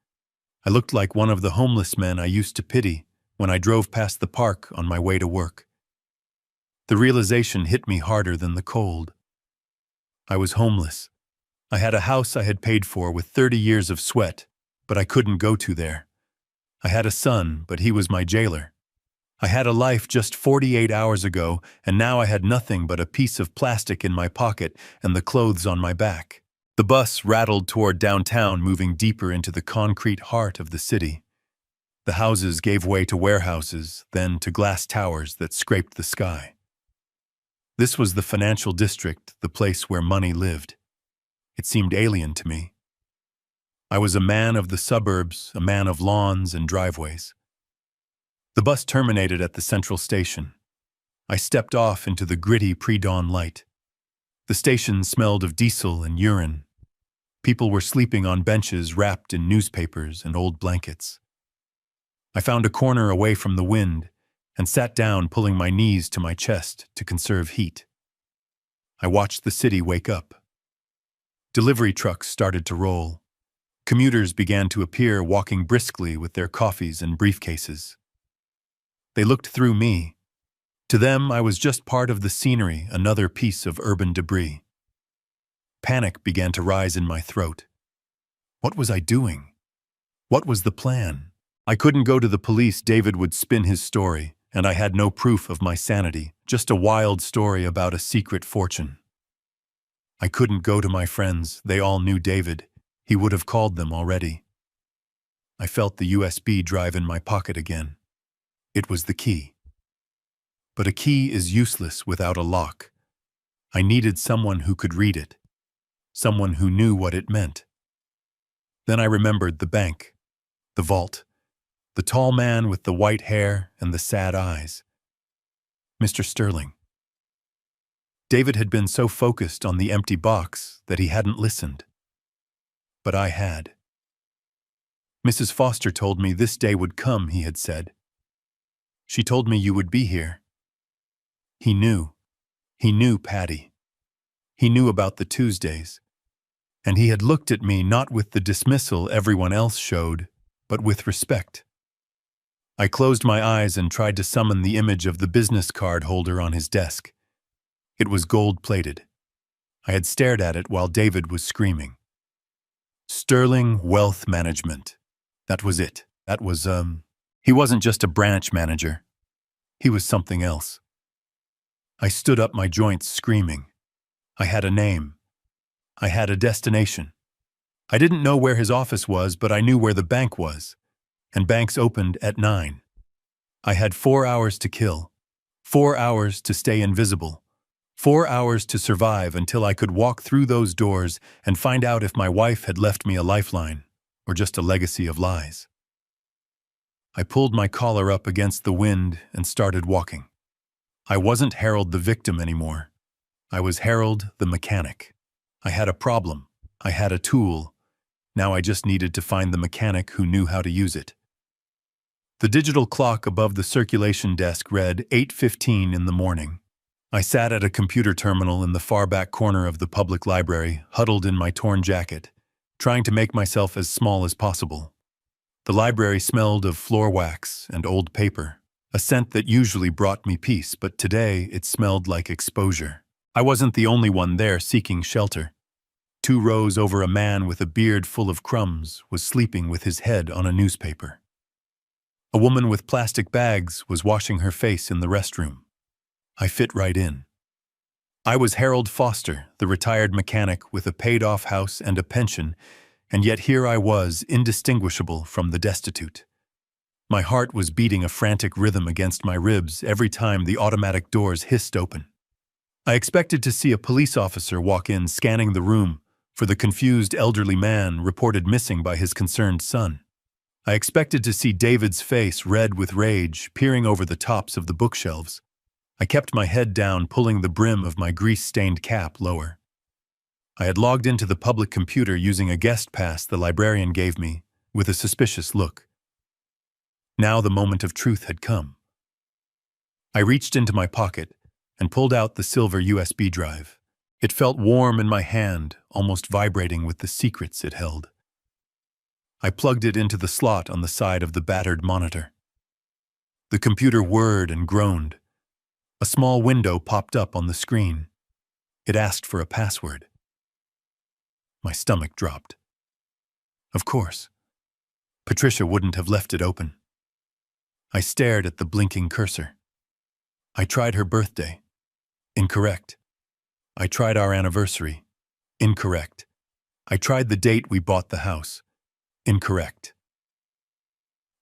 I looked like one of the homeless men I used to pity when I drove past the park on my way to work. The realization hit me harder than the cold. I was homeless. I had a house I had paid for with 30 years of sweat, but I couldn't go to there. I had a son, but he was my jailer. I had a life just 48 hours ago, and now I had nothing but a piece of plastic in my pocket and the clothes on my back. The bus rattled toward downtown, moving deeper into the concrete heart of the city. The houses gave way to warehouses, then to glass towers that scraped the sky. This was the financial district, the place where money lived. It seemed alien to me. I was a man of the suburbs, a man of lawns and driveways. The bus terminated at the central station. I stepped off into the gritty pre-dawn light. The station smelled of diesel and urine. People were sleeping on benches wrapped in newspapers and old blankets. I found a corner away from the wind and sat down, pulling my knees to my chest to conserve heat. I watched the city wake up. Delivery trucks started to roll. Commuters began to appear walking briskly with their coffees and briefcases. They looked through me. To them, I was just part of the scenery, another piece of urban debris. Panic began to rise in my throat. What was I doing? What was the plan? I couldn't go to the police. David would spin his story, and I had no proof of my sanity, just a wild story about a secret fortune. I couldn't go to my friends. They all knew David. He would have called them already. I felt the USB drive in my pocket again. It was the key. But a key is useless without a lock. I needed someone who could read it, someone who knew what it meant. Then I remembered the bank, the vault, the tall man with the white hair and the sad eyes. Mr. Sterling. David had been so focused on the empty box that he hadn't listened. But I had. Mrs. Foster told me this day would come, he had said. She told me you would be here. He knew. He knew Patty. He knew about the Tuesdays. And he had looked at me not with the dismissal everyone else showed, but with respect. I closed my eyes and tried to summon the image of the business card holder on his desk. It was gold-plated. I had stared at it while David was screaming. Sterling Wealth Management. That was it. That was, He wasn't just a branch manager. He was something else. I stood up, my joints screaming. I had a name. I had a destination. I didn't know where his office was, but I knew where the bank was. And banks opened at 9. I had 4 hours to kill. 4 hours to stay invisible. 4 hours to survive until I could walk through those doors and find out if my wife had left me a lifeline or just a legacy of lies. I pulled my collar up against the wind and started walking. I wasn't Harold the victim anymore. I was Harold the mechanic. I had a problem. I had a tool. Now I just needed to find the mechanic who knew how to use it. The digital clock above the circulation desk read 8:15 in the morning. I sat at a computer terminal in the far back corner of the public library, huddled in my torn jacket, trying to make myself as small as possible. The library smelled of floor wax and old paper, a scent that usually brought me peace, but today it smelled like exposure. I wasn't the only one there seeking shelter. 2 rows over, a man with a beard full of crumbs was sleeping with his head on a newspaper. A woman with plastic bags was washing her face in the restroom. I fit right in. I was Harold Foster, the retired mechanic with a paid-off house and a pension, and yet here I was, indistinguishable from the destitute. My heart was beating a frantic rhythm against my ribs every time the automatic doors hissed open. I expected to see a police officer walk in, scanning the room for the confused elderly man reported missing by his concerned son. I expected to see David's face, red with rage, peering over the tops of the bookshelves. I kept my head down, pulling the brim of my grease-stained cap lower. I had logged into the public computer using a guest pass the librarian gave me, with a suspicious look. Now the moment of truth had come. I reached into my pocket and pulled out the silver USB drive. It felt warm in my hand, almost vibrating with the secrets it held. I plugged it into the slot on the side of the battered monitor. The computer whirred and groaned. A small window popped up on the screen. It asked for a password. My stomach dropped. Of course. Patricia wouldn't have left it open. I stared at the blinking cursor. I tried her birthday. Incorrect. I tried our anniversary. Incorrect. I tried the date we bought the house. Incorrect.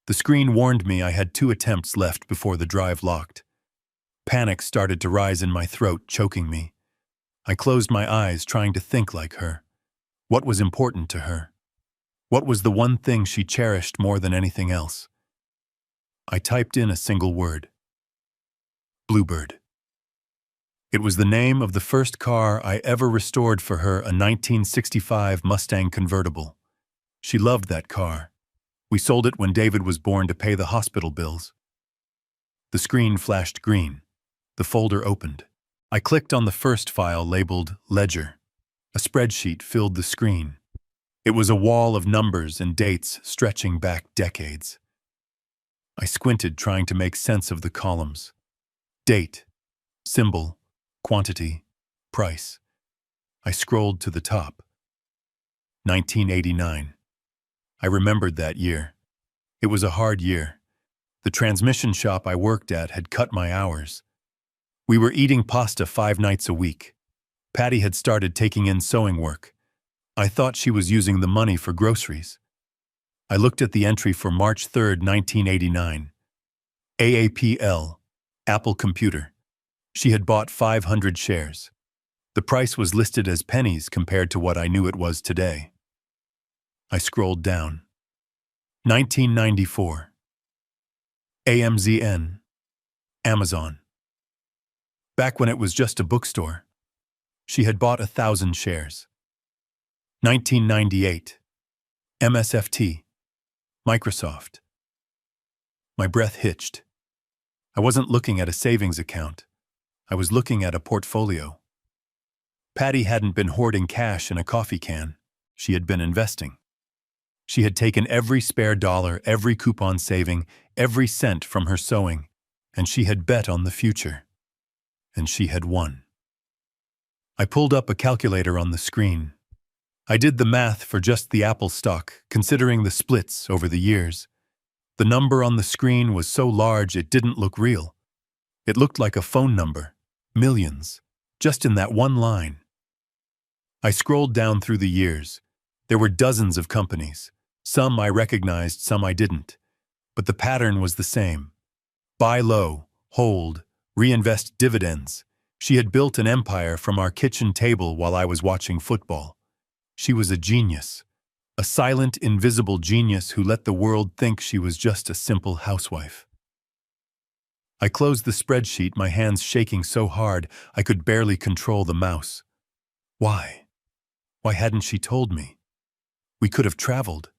The screen warned me I had 2 attempts left before the drive locked. Panic started to rise in my throat, choking me. I closed my eyes, trying to think like her. What was important to her? What was the one thing she cherished more than anything else? I typed in a single word. Bluebird. It was the name of the first car I ever restored for her, a 1965 Mustang convertible. She loved that car. We sold it when David was born to pay the hospital bills. The screen flashed green. The folder opened. I clicked on the first file labeled Ledger. A spreadsheet filled the screen. It was a wall of numbers and dates stretching back decades. I squinted, trying to make sense of the columns. Date, symbol, quantity, price. I scrolled to the top. 1989. I remembered that year. It was a hard year. The transmission shop I worked at had cut my hours. We were eating pasta 5 nights a week. Patty had started taking in sewing work. I thought she was using the money for groceries. I looked at the entry for March 3, 1989. AAPL, Apple Computer. She had bought 500 shares. The price was listed as pennies compared to what I knew it was today. I scrolled down. 1994. AMZN, Amazon. Back when it was just a bookstore. She had bought 1,000 shares. 1998. MSFT, Microsoft. My breath hitched. I wasn't looking at a savings account. I was looking at a portfolio. Patty hadn't been hoarding cash in a coffee can. She had been investing. She had taken every spare dollar, every coupon saving, every cent from her sewing, and she had bet on the future. And she had won. I pulled up a calculator on the screen. I did the math for just the Apple stock, considering the splits over the years. The number on the screen was so large it didn't look real. It looked like a phone number. Millions. Just in that one line. I scrolled down through the years. There were dozens of companies. Some I recognized, some I didn't. But the pattern was the same. Buy low, hold, reinvest dividends. She had built an empire from our kitchen table while I was watching football. She was a genius. A silent, invisible genius who let the world think she was just a simple housewife. I closed the spreadsheet, my hands shaking so hard I could barely control the mouse. Why? Why hadn't she told me? We could have traveled.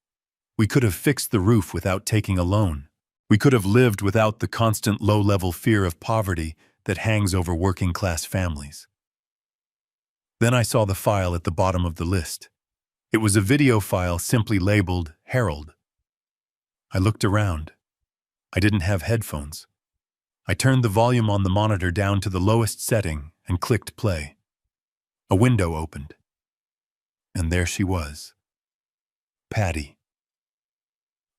We could have fixed the roof without taking a loan. We could have lived without the constant low-level fear of poverty that hangs over working-class families. Then I saw the file at the bottom of the list. It was a video file simply labeled Herald. I looked around. I didn't have headphones. I turned the volume on the monitor down to the lowest setting and clicked play. A window opened. And there she was. Patty.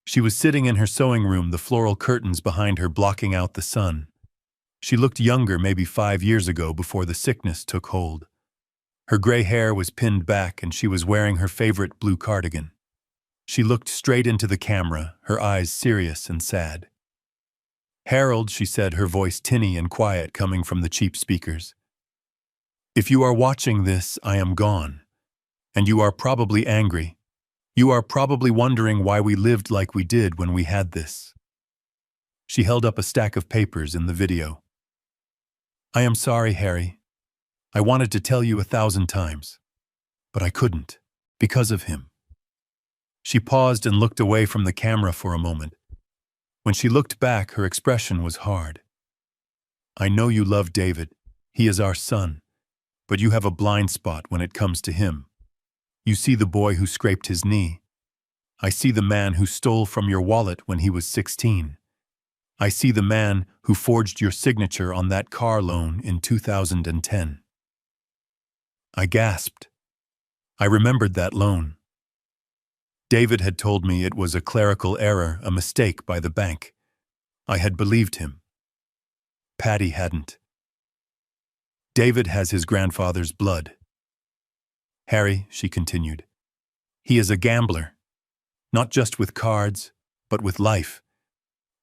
She was sitting in her sewing room, the floral curtains behind her blocking out the sun. She looked younger, maybe 5 years ago before the sickness took hold. Her gray hair was pinned back and she was wearing her favorite blue cardigan. She looked straight into the camera, her eyes serious and sad. "Harold," she said, her voice tinny and quiet coming from the cheap speakers. "If you are watching this, I am gone. And you are probably angry. You are probably wondering why we lived like we did when we had this." She held up a stack of papers in the video. "I am sorry, Harry. I wanted to tell you 1,000 times. But I couldn't, because of him." She paused and looked away from the camera for a moment. When she looked back, her expression was hard. "I know you love David. He is our son. But you have a blind spot when it comes to him. You see the boy who scraped his knee. I see the man who stole from your wallet when he was 16. I see the man who forged your signature on that car loan in 2010. I gasped. I remembered that loan. David had told me it was a clerical error, a mistake by the bank. I had believed him. Patty hadn't. David has his grandfather's blood. "Harry," she continued, "he is a gambler, not just with cards, but with life.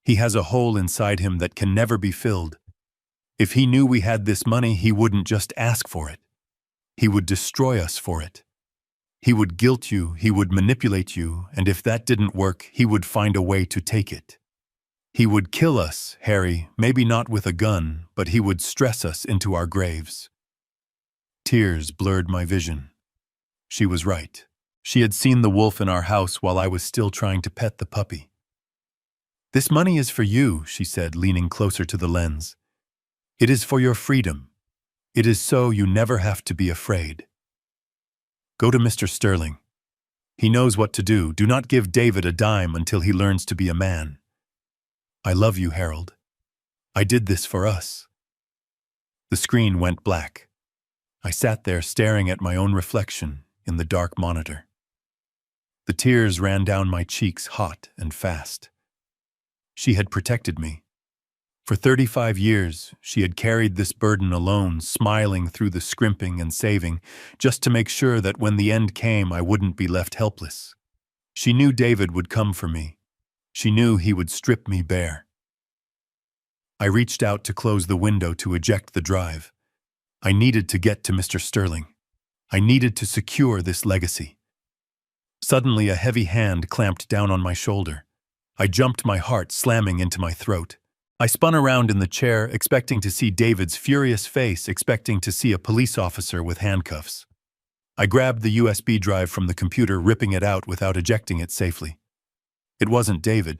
He has a hole inside him that can never be filled. If he knew we had this money, he wouldn't just ask for it. He would destroy us for it. He would guilt you, he would manipulate you, and if that didn't work, he would find a way to take it. He would kill us, Harry, maybe not with a gun, but he would stress us into our graves." Tears blurred my vision. She was right. She had seen the wolf in our house while I was still trying to pet the puppy. "This money is for you," she said, leaning closer to the lens. "It is for your freedom. It is so you never have to be afraid. Go to Mr. Sterling. He knows what to do. Do not give David a dime until he learns to be a man. I love you, Harold. I did this for us. The screen went black. I sat there staring at my own reflection in the dark monitor. The tears ran down my cheeks hot and fast. She had protected me. For 35 years, she had carried this burden alone, smiling through the scrimping and saving, just to make sure that when the end came, I wouldn't be left helpless. She knew David would come for me. She knew he would strip me bare. I reached out to close the window to eject the drive. I needed to get to Mr. Sterling. I needed to secure this legacy. Suddenly, a heavy hand clamped down on my shoulder. I jumped, my heart slamming into my throat. I spun around in the chair, expecting to see David's furious face, expecting to see a police officer with handcuffs. I grabbed the USB drive from the computer, ripping it out without ejecting it safely. It wasn't David.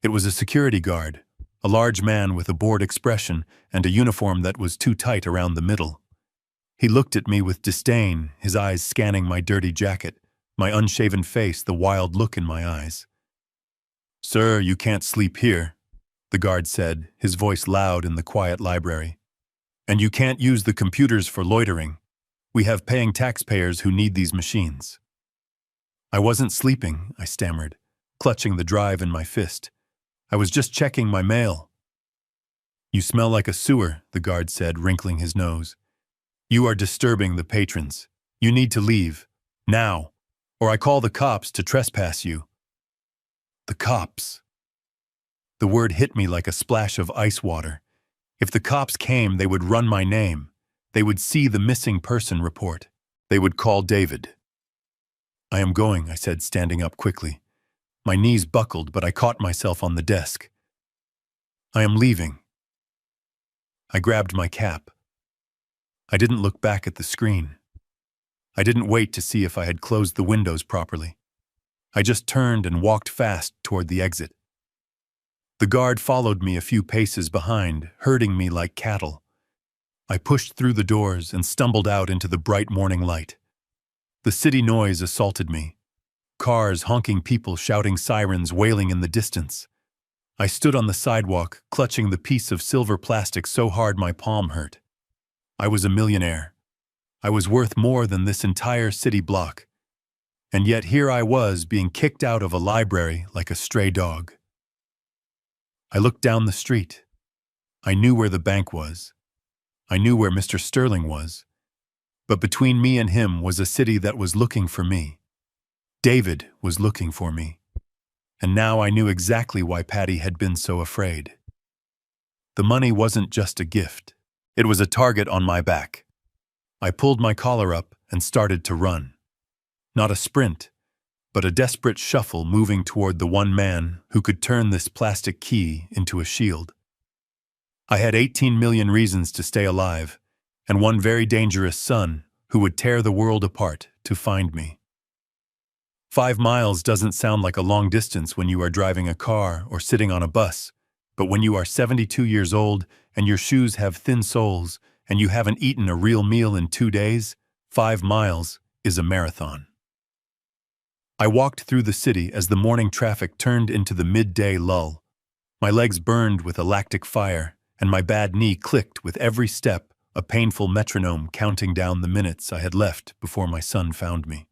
It was a security guard, a large man with a bored expression and a uniform that was too tight around the middle. He looked at me with disdain, his eyes scanning my dirty jacket, my unshaven face, the wild look in my eyes. "Sir, you can't sleep here," the guard said, his voice loud in the quiet library. "And you can't use the computers for loitering. We have paying taxpayers who need these machines." "I wasn't sleeping," I stammered, clutching the drive in my fist. "I was just checking my mail." "You smell like a sewer," the guard said, wrinkling his nose. "You are disturbing the patrons. You need to leave. Now. Or I call the cops to trespass you." The cops. The word hit me like a splash of ice water. If the cops came, they would run my name. They would see the missing person report. They would call David. "I am going," I said, standing up quickly. My knees buckled, but I caught myself on the desk. "I am leaving." I grabbed my cap. I didn't look back at the screen. I didn't wait to see if I had closed the windows properly. I just turned and walked fast toward the exit. The guard followed me a few paces behind, herding me like cattle. I pushed through the doors and stumbled out into the bright morning light. The city noise assaulted me. Cars, honking, people shouting, sirens wailing in the distance. I stood on the sidewalk, clutching the piece of silver plastic so hard my palm hurt. I was a millionaire. I was worth more than this entire city block. And yet here I was, being kicked out of a library like a stray dog. I looked down the street. I knew where the bank was. I knew where Mr. Sterling was. But between me and him was a city that was looking for me. David was looking for me. And now I knew exactly why Patty had been so afraid. The money wasn't just a gift. It was a target on my back. I pulled my collar up and started to run. Not a sprint, but a desperate shuffle, moving toward the one man who could turn this plastic key into a shield. I had 18 million reasons to stay alive, and one very dangerous son who would tear the world apart to find me. 5 miles doesn't sound like a long distance when you are driving a car or sitting on a bus, but when you are 72 years old and your shoes have thin soles and you haven't eaten a real meal in 2 days, 5 miles is a marathon. I walked through the city as the morning traffic turned into the midday lull. My legs burned with a lactic fire, and my bad knee clicked with every step, a painful metronome counting down the minutes I had left before my son found me.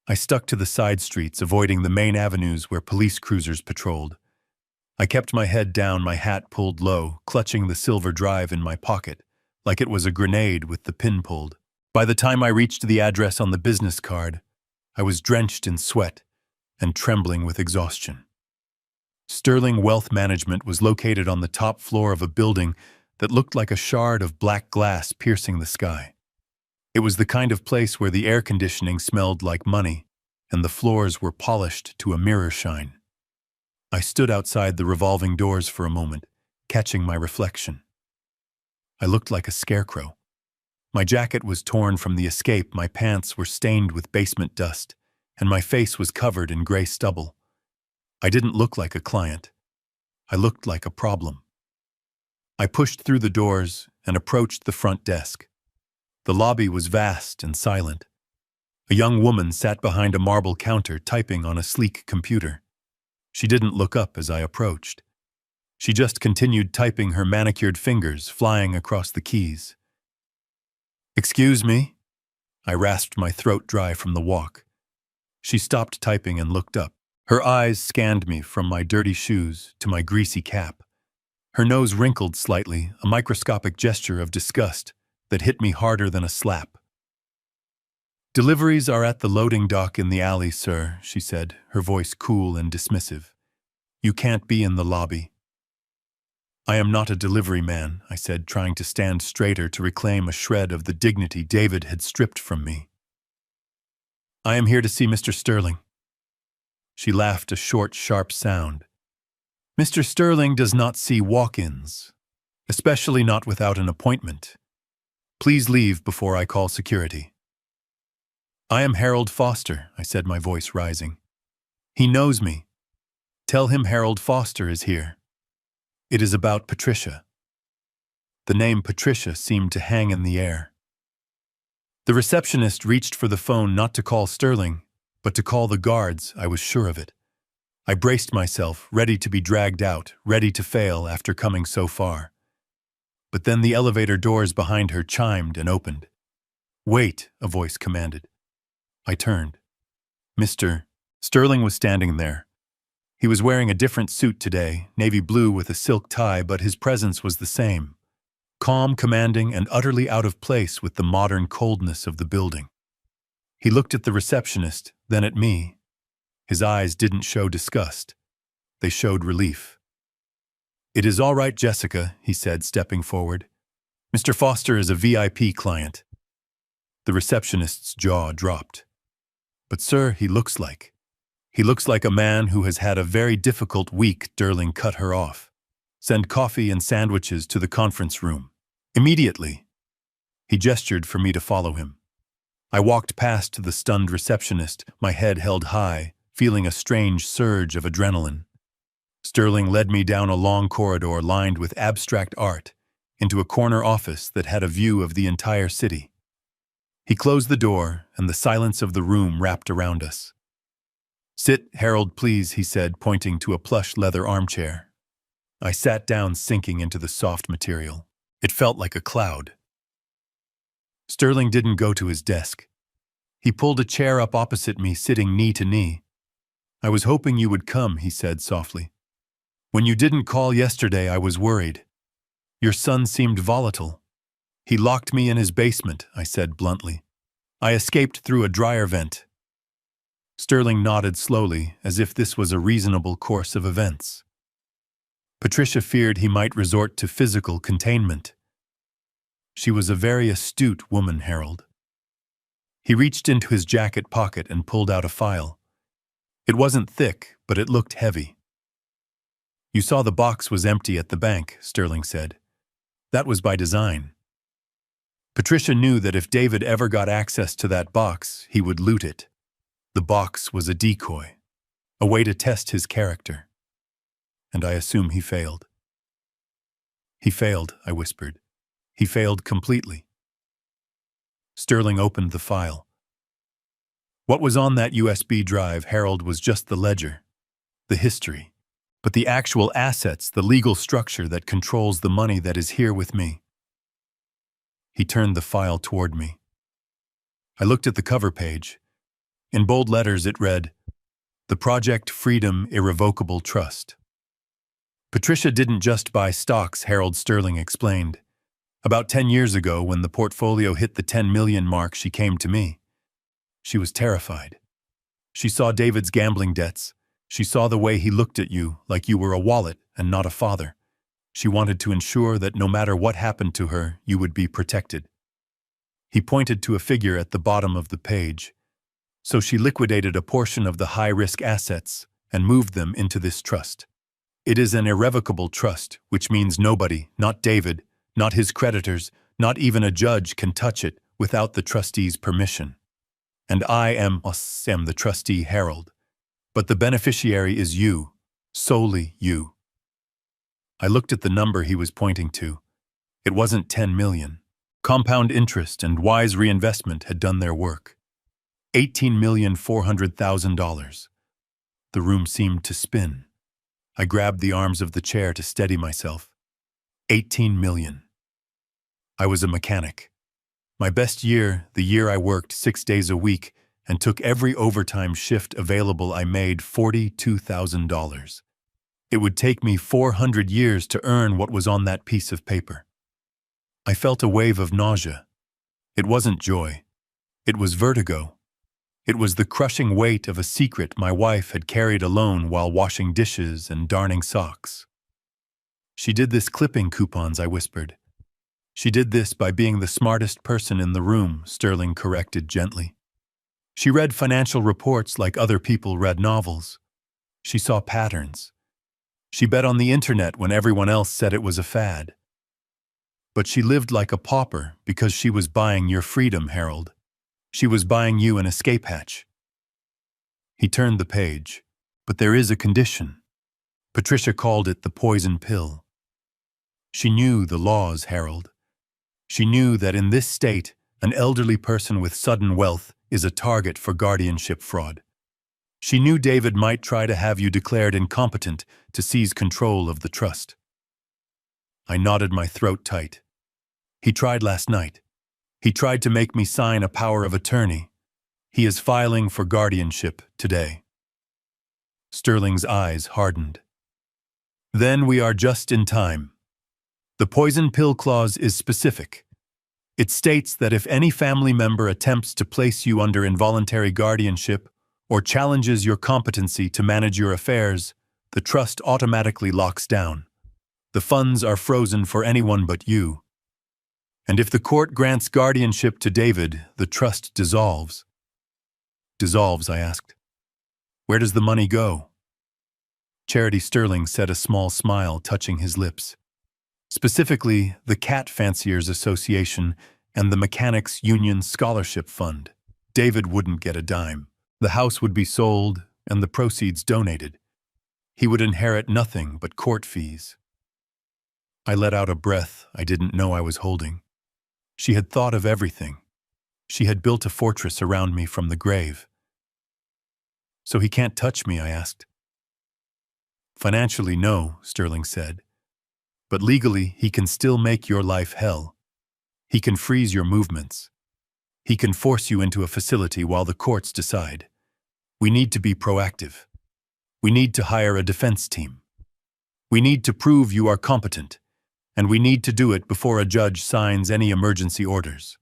I stuck to the side streets, avoiding the main avenues where police cruisers patrolled. I kept my head down, my hat pulled low, clutching the silver drive in my pocket, like it was a grenade with the pin pulled. By the time I reached the address on the business card, I was drenched in sweat and trembling with exhaustion. Sterling Wealth Management was located on the top floor of a building that looked like a shard of black glass piercing the sky. It was the kind of place where the air conditioning smelled like money and the floors were polished to a mirror shine. I stood outside the revolving doors for a moment, catching my reflection. I looked like a scarecrow. My jacket was torn from the escape, my pants were stained with basement dust, and my face was covered in gray stubble. I didn't look like a client. I looked like a problem. I pushed through the doors and approached the front desk. The lobby was vast and silent. A young woman sat behind a marble counter typing on a sleek computer. She didn't look up as I approached. She just continued typing, her manicured fingers flying across the keys. "Excuse me?" I rasped, my throat dry from the walk. She stopped typing and looked up. Her eyes scanned me from my dirty shoes to my greasy cap. Her nose wrinkled slightly, a microscopic gesture of disgust that hit me harder than a slap. "Deliveries are at the loading dock in the alley, sir," she said, her voice cool and dismissive. "You can't be in the lobby." "I am not a delivery man," I said, trying to stand straighter to reclaim a shred of the dignity David had stripped from me. "I am here to see Mr. Sterling." She laughed, a short, sharp sound. "Mr. Sterling does not see walk-ins, especially not without an appointment. Please leave before I call security." "I am Harold Foster," I said, my voice rising. "He knows me. Tell him Harold Foster is here. It is about Patricia." The name Patricia seemed to hang in the air. The receptionist reached for the phone, not to call Sterling, but to call the guards. I was sure of it. I braced myself, ready to be dragged out, ready to fail after coming so far. But then the elevator doors behind her chimed and opened. "Wait," a voice commanded. I turned. Mr. Sterling was standing there. He was wearing a different suit today, navy blue with a silk tie, but his presence was the same. Calm, commanding, and utterly out of place with the modern coldness of the building. He looked at the receptionist, then at me. His eyes didn't show disgust. They showed relief. "It is all right, Jessica," he said, stepping forward. "Mr. Foster is a VIP client." The receptionist's jaw dropped. "But sir, he looks like a man who has had a very difficult week." Sterling cut her off. "Send coffee and sandwiches to the conference room. Immediately." He gestured for me to follow him. I walked past the stunned receptionist, my head held high, feeling a strange surge of adrenaline. Sterling led me down a long corridor lined with abstract art, into a corner office that had a view of the entire city. He closed the door, and the silence of the room wrapped around us. "Sit, Harold, please," he said, pointing to a plush leather armchair. I sat down, sinking into the soft material. It felt like a cloud. Sterling didn't go to his desk. He pulled a chair up opposite me, sitting knee to knee. "I was hoping you would come," he said softly. "When you didn't call yesterday, I was worried. Your son seemed volatile." "He locked me in his basement," I said bluntly. "I escaped through a dryer vent." Sterling nodded slowly, as if this was a reasonable course of events. Patricia feared he might resort to physical containment. She was a very astute woman, Harold. He reached into his jacket pocket and pulled out a file. It wasn't thick, but it looked heavy. "You saw the box was empty at the bank," Sterling said. "That was by design. Patricia knew that if David ever got access to that box, he would loot it. The box was a decoy, a way to test his character. And I assume he failed." "He failed," I whispered. "He failed completely." Sterling opened the file. What was on that USB drive, Harold, was just the ledger, the history, but the actual assets, the legal structure that controls the money that is here with me. He turned the file toward me. I looked at the cover page. In bold letters it read, "The Project Freedom Irrevocable Trust." Patricia didn't just buy stocks, Harold, Sterling explained. About 10 years ago, when the portfolio hit the 10 million mark, she came to me. She was terrified. She saw David's gambling debts. She saw the way he looked at you, like you were a wallet and not a father. She wanted to ensure that no matter what happened to her, you would be protected. He pointed to a figure at the bottom of the page. So she liquidated a portion of the high-risk assets and moved them into this trust. It is an irrevocable trust, which means nobody, not David, not his creditors, not even a judge, can touch it without the trustee's permission. And I am the trustee, Harold. But the beneficiary is you, solely you. I looked at the number he was pointing to. It wasn't 10 million. Compound interest and wise reinvestment had done their work. $18,400,000. The room seemed to spin. I grabbed the arms of the chair to steady myself. 18 million. I was a mechanic. My best year, the year I worked 6 days a week and took every overtime shift available, I made $42,000. It would take me 400 years to earn what was on that piece of paper. I felt a wave of nausea. It wasn't joy. It was vertigo. It was the crushing weight of a secret my wife had carried alone while washing dishes and darning socks. She did this clipping coupons, I whispered. She did this by being the smartest person in the room, Sterling corrected gently. She read financial reports like other people read novels. She saw patterns. She bet on the internet when everyone else said it was a fad. But she lived like a pauper because she was buying your freedom, Harold. She was buying you an escape hatch. He turned the page. But there is a condition. Patricia called it the poison pill. She knew the laws, Harold. She knew that in this state, an elderly person with sudden wealth is a target for guardianship fraud. She knew David might try to have you declared incompetent to seize control of the trust. I knotted my throat tight. He tried last night. He tried to make me sign a power of attorney. He is filing for guardianship today. Sterling's eyes hardened. Then we are just in time. The poison pill clause is specific. It states that if any family member attempts to place you under involuntary guardianship or challenges your competency to manage your affairs, the trust automatically locks down. The funds are frozen for anyone but you. And if the court grants guardianship to David, the trust dissolves. Dissolves, I asked. Where does the money go? Charity Sterling said, a small smile touching his lips. Specifically, the Cat Fanciers Association and the Mechanics Union Scholarship Fund. David wouldn't get a dime. The house would be sold and the proceeds donated. He would inherit nothing but court fees. I let out a breath I didn't know I was holding. She had thought of everything. She had built a fortress around me from the grave. So he can't touch me, I asked. Financially, no, Sterling said. But legally, he can still make your life hell. He can freeze your movements. He can force you into a facility while the courts decide. We need to be proactive. We need to hire a defense team. We need to prove you are competent, and we need to do it before a judge signs any emergency orders.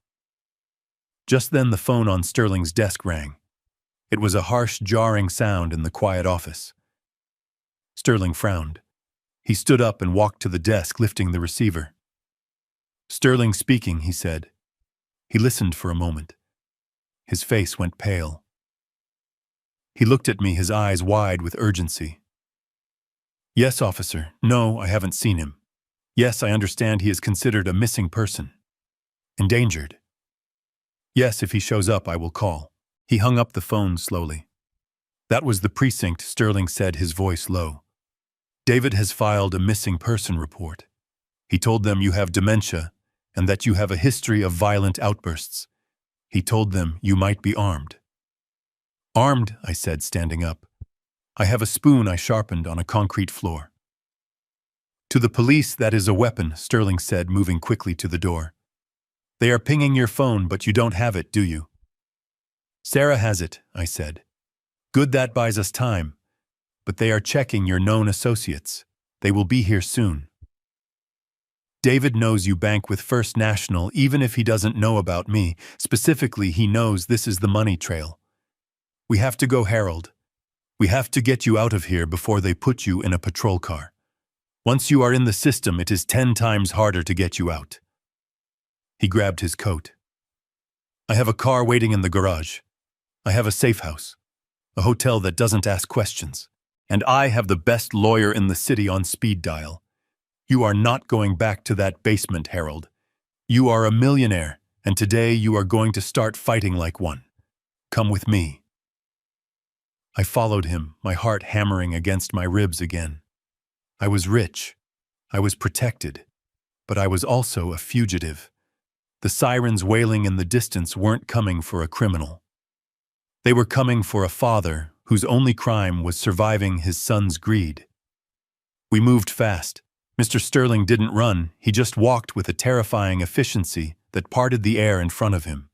Just then the phone on Sterling's desk rang. It was a harsh, jarring sound in the quiet office. Sterling frowned. He stood up and walked to the desk, lifting the receiver. Sterling speaking, he said. He listened for a moment. His face went pale. He looked at me, his eyes wide with urgency. Yes, officer. No, I haven't seen him. Yes, I understand he is considered a missing person. Endangered. Yes, if he shows up, I will call. He hung up the phone slowly. That was the precinct, Sterling said, his voice low. David has filed a missing person report. He told them you have dementia and that you have a history of violent outbursts. He told them you might be armed. Armed, I said, standing up. I have a spoon I sharpened on a concrete floor. To the police, that is a weapon, Sterling said, moving quickly to the door. They are pinging your phone, but you don't have it, do you? Sarah has it, I said. Good, that buys us time. But they are checking your known associates. They will be here soon. David knows you bank with First National, even if he doesn't know about me. Specifically, he knows this is the money trail. We have to go, Harold. We have to get you out of here before they put you in a patrol car. Once you are in the system, it is 10 times harder to get you out. He grabbed his coat. I have a car waiting in the garage. I have a safe house, a hotel that doesn't ask questions. And I have the best lawyer in the city on speed dial. You are not going back to that basement, Harold. You are a millionaire, and today you are going to start fighting like one. Come with me. I followed him, my heart hammering against my ribs again. I was rich. I was protected. But I was also a fugitive. The sirens wailing in the distance weren't coming for a criminal. They were coming for a father whose only crime was surviving his son's greed. We moved fast. Mr. Sterling didn't run, he just walked with a terrifying efficiency that parted the air in front of him.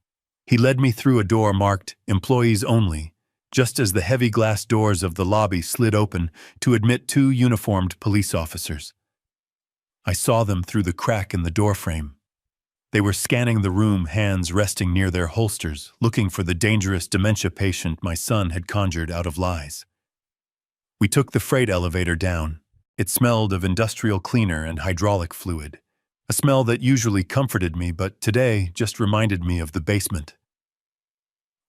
He led me through a door marked "Employees Only," just as the heavy glass doors of the lobby slid open to admit two uniformed police officers. I saw them through the crack in the doorframe. They were scanning the room, hands resting near their holsters, looking for the dangerous dementia patient my son had conjured out of lies. We took the freight elevator down. It smelled of industrial cleaner and hydraulic fluid, a smell that usually comforted me but today just reminded me of the basement.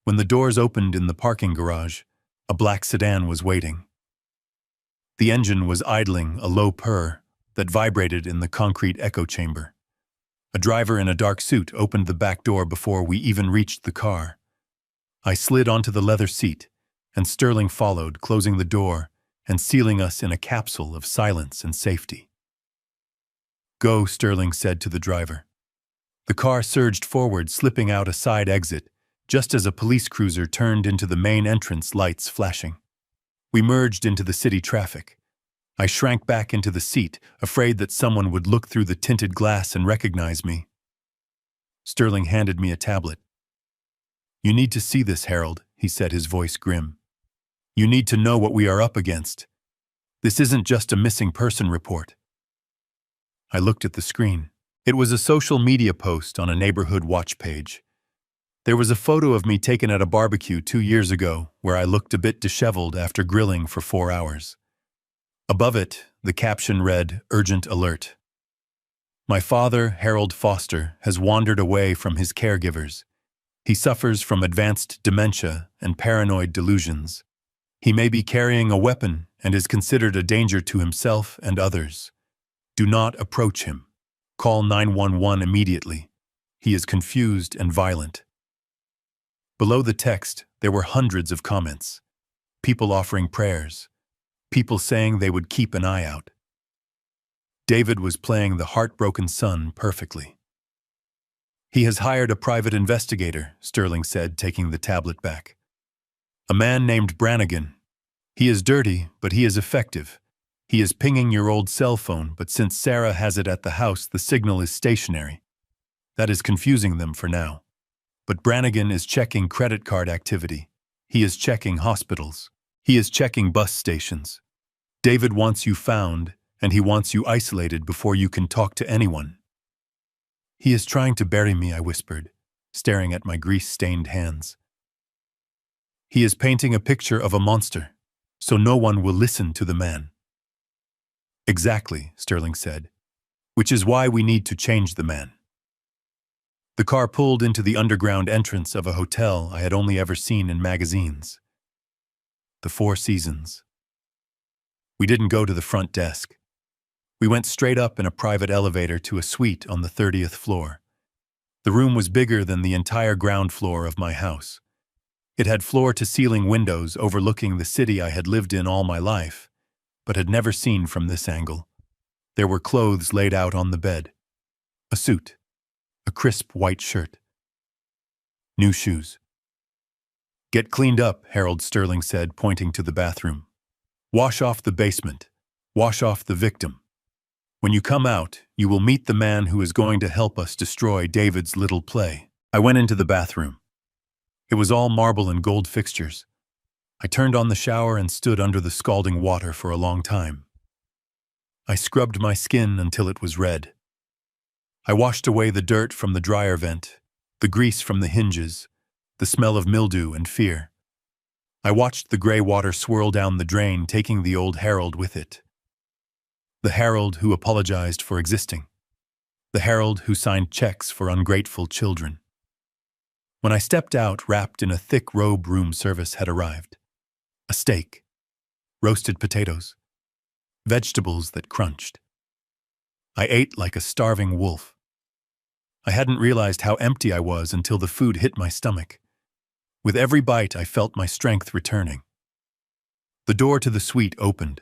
When the doors opened in the parking garage, a black sedan was waiting. The engine was idling, a low purr that vibrated in the concrete echo chamber. A driver in a dark suit opened the back door before we even reached the car. I slid onto the leather seat, and Sterling followed, closing the door and sealing us in a capsule of silence and safety. "Go," Sterling said to the driver. The car surged forward, slipping out a side exit, just as a police cruiser turned into the main entrance, lights flashing. We merged into the city traffic. I shrank back into the seat, afraid that someone would look through the tinted glass and recognize me. Sterling handed me a tablet. "You need to see this, Harold," he said, his voice grim. "You need to know what we are up against. This isn't just a missing person report." I looked at the screen. It was a social media post on a neighborhood watch page. There was a photo of me taken at a barbecue 2 years ago where I looked a bit disheveled after grilling for 4 hours. Above it, the caption read, "Urgent alert. My father, Harold Foster, has wandered away from his caregivers. He suffers from advanced dementia and paranoid delusions. He may be carrying a weapon and is considered a danger to himself and others. Do not approach him. Call 911 immediately. He is confused and violent." Below the text, there were hundreds of comments. People offering prayers. People saying they would keep an eye out. David was playing the heartbroken son perfectly. "He has hired a private investigator," Sterling said, taking the tablet back. "A man named Brannigan. He is dirty, but he is effective. He is pinging your old cell phone, but since Sarah has it at the house, the signal is stationary. That is confusing them for now. But Brannigan is checking credit card activity. He is checking hospitals. He is checking bus stations. David wants you found, and he wants you isolated before you can talk to anyone." "He is trying to bury me," I whispered, staring at my grease-stained hands. "He is painting a picture of a monster, so no one will listen to the man." "Exactly," Sterling said, "which is why we need to change the man." The car pulled into the underground entrance of a hotel I had only ever seen in magazines. The Four Seasons. We didn't go to the front desk. We went straight up in a private elevator to a suite on the 30th floor. The room was bigger than the entire ground floor of my house. It had floor-to-ceiling windows overlooking the city I had lived in all my life, but had never seen from this angle. There were clothes laid out on the bed. A suit. A crisp white shirt. New shoes. "Get cleaned up," Harold Sterling said, pointing to the bathroom. "Wash off the basement. Wash off the victim. When you come out, you will meet the man who is going to help us destroy David's little play." I went into the bathroom. It was all marble and gold fixtures. I turned on the shower and stood under the scalding water for a long time. I scrubbed my skin until it was red. I washed away the dirt from the dryer vent, the grease from the hinges, the smell of mildew and fear. I watched the gray water swirl down the drain, taking the old Harold with it. The Harold who apologized for existing. The Harold who signed checks for ungrateful children. When I stepped out, wrapped in a thick robe, room service had arrived. A steak. Roasted potatoes. Vegetables that crunched. I ate like a starving wolf. I hadn't realized how empty I was until the food hit my stomach. With every bite, I felt my strength returning. The door to the suite opened.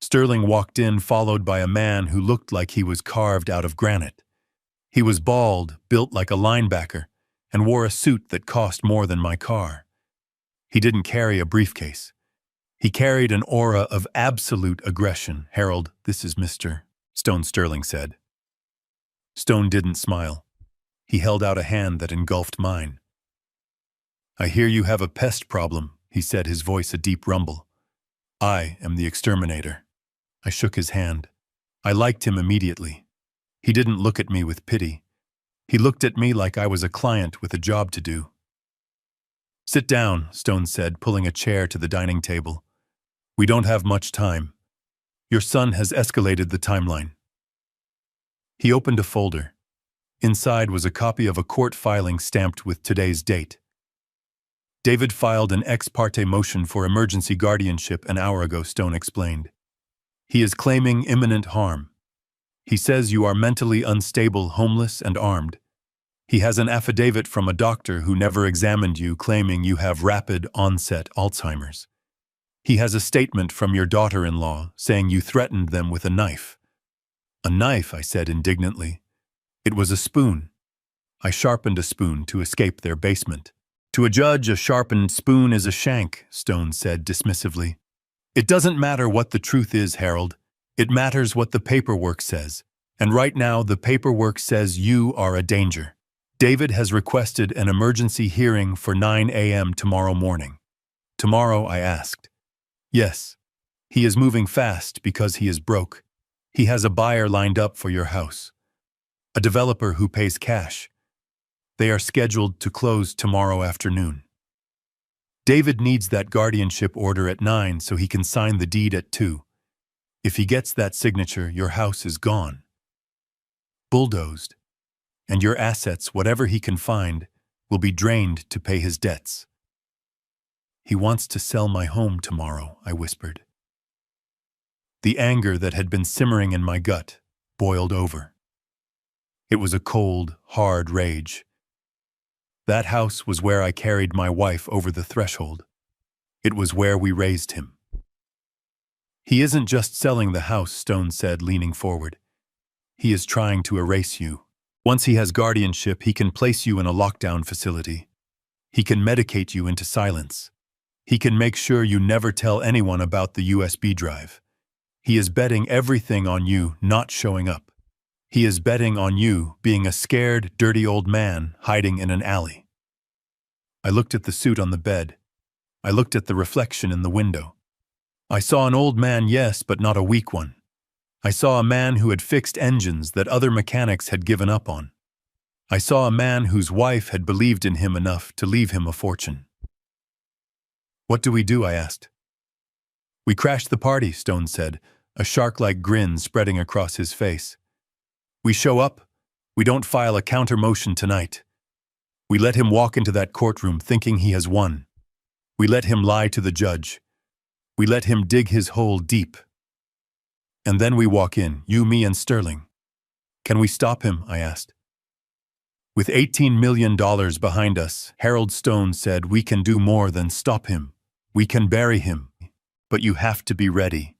Sterling walked in, followed by a man who looked like he was carved out of granite. He was bald, built like a linebacker, and wore a suit that cost more than my car. He didn't carry a briefcase. He carried an aura of absolute aggression. "Harold, this is Mr. Stone," Sterling said. Stone didn't smile. He held out a hand that engulfed mine. "I hear you have a pest problem," he said, his voice a deep rumble. "I am the exterminator." I shook his hand. I liked him immediately. He didn't look at me with pity. He looked at me like I was a client with a job to do. "Sit down," Stone said, pulling a chair to the dining table. "We don't have much time. Your son has escalated the timeline." He opened a folder. Inside was a copy of a court filing stamped with today's date. "David filed an ex parte motion for emergency guardianship an hour ago," Stone explained. "He is claiming imminent harm. He says you are mentally unstable, homeless, and armed. He has an affidavit from a doctor who never examined you claiming you have rapid onset Alzheimer's. He has a statement from your daughter-in-law saying you threatened them with a knife." "A knife," I said indignantly. "It was a spoon. I sharpened a spoon to escape their basement." "To a judge, a sharpened spoon is a shank," Stone said dismissively. "It doesn't matter what the truth is, Harold. It matters what the paperwork says. And right now, the paperwork says you are a danger. David has requested an emergency hearing for 9 a.m. tomorrow morning." "Tomorrow?" I asked. "Yes. He is moving fast because he is broke. He has a buyer lined up for your house. A developer who pays cash. They are scheduled to close tomorrow afternoon. David needs that guardianship order at 9 so he can sign the deed at 2. If he gets that signature, your house is gone. Bulldozed. And your assets, whatever he can find, will be drained to pay his debts." "He wants to sell my home tomorrow," I whispered. The anger that had been simmering in my gut boiled over. It was a cold, hard rage. That house was where I carried my wife over the threshold. It was where we raised him. "He isn't just selling the house," Stone said, leaning forward. "He is trying to erase you. Once he has guardianship, he can place you in a lockdown facility. He can medicate you into silence. He can make sure you never tell anyone about the USB drive. He is betting everything on you not showing up. He is betting on you being a scared, dirty old man hiding in an alley." I looked at the suit on the bed. I looked at the reflection in the window. I saw an old man, yes, but not a weak one. I saw a man who had fixed engines that other mechanics had given up on. I saw a man whose wife had believed in him enough to leave him a fortune. "What do we do?" I asked. "We crash the party," Stone said, a shark-like grin spreading across his face. "We show up. We don't file a counter-motion tonight. We let him walk into that courtroom thinking he has won. We let him lie to the judge. We let him dig his hole deep. And then we walk in, you, me, and Sterling. Can we stop him?" I asked. "With $18 million behind us," Harold Stone said, "we can do more than stop him. We can bury him. But you have to be ready.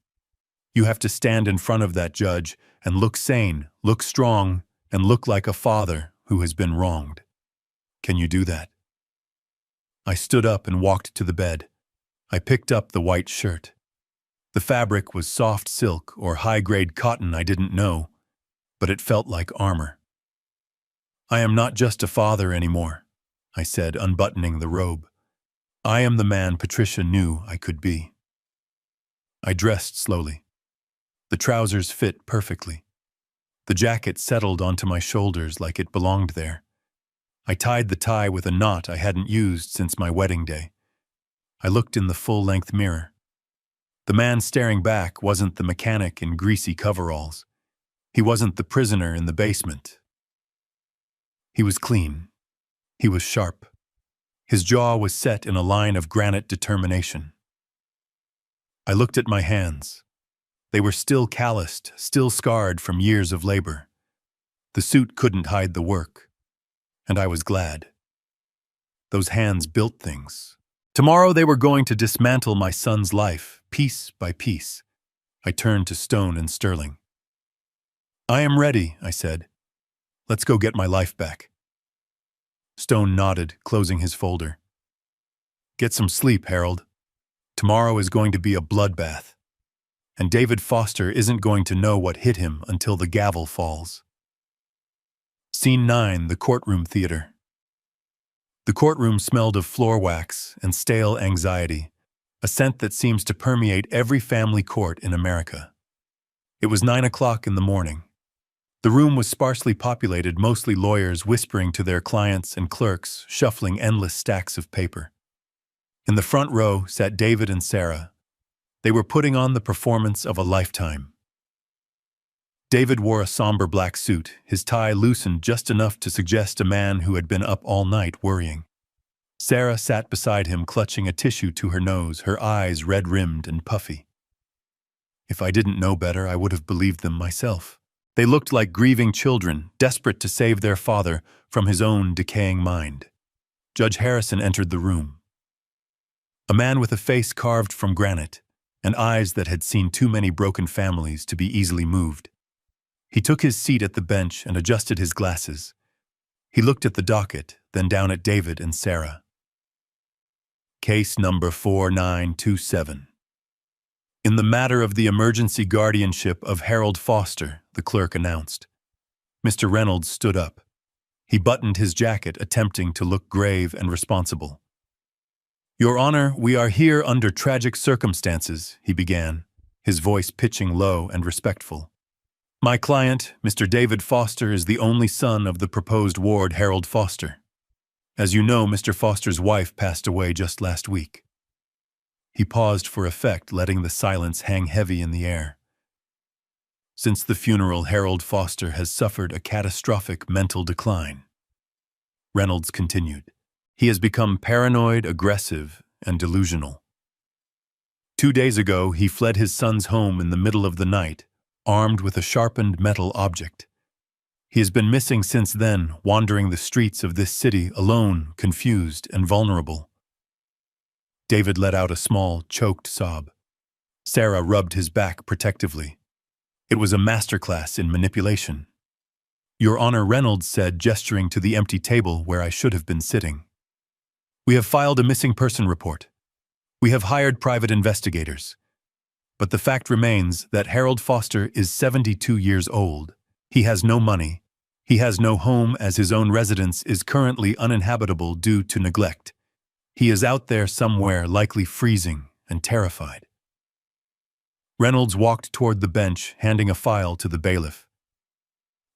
You have to stand in front of that judge and look sane, look strong, and look like a father who has been wronged. Can you do that?" I stood up and walked to the bed. I picked up the white shirt. The fabric was soft silk or high-grade cotton, I didn't know, but it felt like armor. "I am not just a father anymore," I said, unbuttoning the robe. "I am the man Patricia knew I could be." I dressed slowly. The trousers fit perfectly. The jacket settled onto my shoulders like it belonged there. I tied the tie with a knot I hadn't used since my wedding day. I looked in the full-length mirror. The man staring back wasn't the mechanic in greasy coveralls. He wasn't the prisoner in the basement. He was clean. He was sharp. His jaw was set in a line of granite determination. I looked at my hands. They were still calloused, still scarred from years of labor. The suit couldn't hide the work. And I was glad. Those hands built things. Tomorrow they were going to dismantle my son's life, piece by piece. I turned to Stone and Sterling. "I am ready," I said. "Let's go get my life back." Stone nodded, closing his folder. Get some sleep, Harold. Tomorrow is going to be a bloodbath. And David Foster isn't going to know what hit him until the gavel falls. Scene 9, the courtroom theater. The courtroom smelled of floor wax and stale anxiety, a scent that seems to permeate every family court in America. It was 9 o'clock in the morning. The room was sparsely populated, mostly lawyers whispering to their clients and clerks, shuffling endless stacks of paper. In the front row sat David and Sarah. They were putting on the performance of a lifetime. David wore a somber black suit, his tie loosened just enough to suggest a man who had been up all night worrying. Sarah sat beside him, clutching a tissue to her nose, her eyes red-rimmed and puffy. If I didn't know better, I would have believed them myself. They looked like grieving children, desperate to save their father from his own decaying mind. Judge Harrison entered the room. A man with a face carved from granite and eyes that had seen too many broken families to be easily moved. He took his seat at the bench and adjusted his glasses. He looked at the docket, then down at David and Sarah. Case number 4927. In the matter of the emergency guardianship of Harold Foster, the clerk announced. Mr. Reynolds stood up. He buttoned his jacket, attempting to look grave and responsible. Your Honor, we are here under tragic circumstances, he began, his voice pitching low and respectful. My client, Mr. David Foster, is the only son of the proposed ward, Harold Foster. As you know, Mr. Foster's wife passed away just last week. He paused for effect, letting the silence hang heavy in the air. Since the funeral, Harold Foster has suffered a catastrophic mental decline. Reynolds continued. He has become paranoid, aggressive, and delusional. 2 days ago, he fled his son's home in the middle of the night, armed with a sharpened metal object. He has been missing since then, wandering the streets of this city alone, confused and vulnerable. David let out a small, choked sob. Sarah rubbed his back protectively. It was a masterclass in manipulation. Your Honor, Reynolds said, gesturing to the empty table where I should have been sitting. We have filed a missing person report. We have hired private investigators. But the fact remains that Harold Foster is 72 years old. He has no money. He has no home, as his own residence is currently uninhabitable due to neglect. He is out there somewhere, likely freezing and terrified. Reynolds walked toward the bench, handing a file to the bailiff.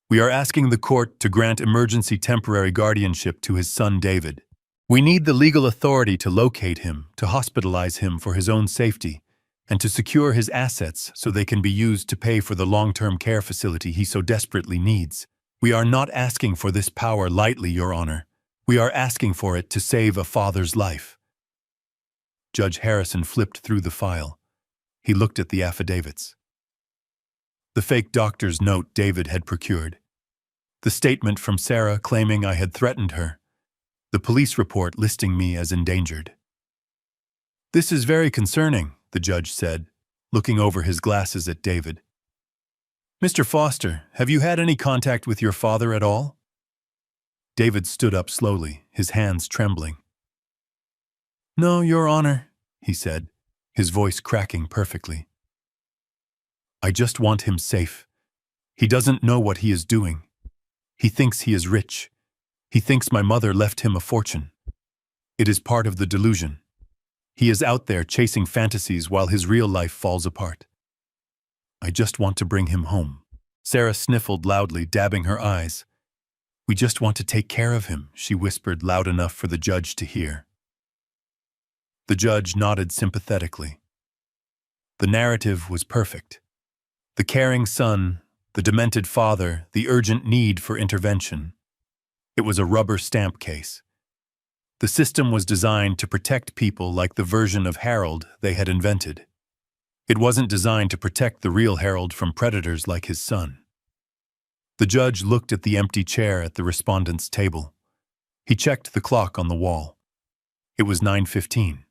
We are asking the court to grant emergency temporary guardianship to his son David. We need the legal authority to locate him, to hospitalize him for his own safety, and to secure his assets so they can be used to pay for the long-term care facility he so desperately needs. We are not asking for this power lightly, Your Honor. We are asking for it to save a father's life. Judge Harrison flipped through the file. He looked at the affidavits. The fake doctor's note David had procured. The statement from Sarah claiming I had threatened her. The police report listing me as endangered. This is very concerning, the judge said, looking over his glasses at David. Mr. Foster, have you had any contact with your father at all? David stood up slowly, his hands trembling. No, Your Honor, he said, his voice cracking perfectly. I just want him safe. He doesn't know what he is doing. He thinks he is rich. He thinks my mother left him a fortune. It is part of the delusion. He is out there chasing fantasies while his real life falls apart. I just want to bring him home. Sarah sniffled loudly, dabbing her eyes. We just want to take care of him, she whispered loud enough for the judge to hear. The judge nodded sympathetically. The narrative was perfect. The caring son, the demented father, the urgent need for intervention. It was a rubber stamp case. The system was designed to protect people like the version of Harold they had invented. It wasn't designed to protect the real Harold from predators like his son. The judge looked at the empty chair at the respondent's table. He checked the clock on the wall. It was 9:15.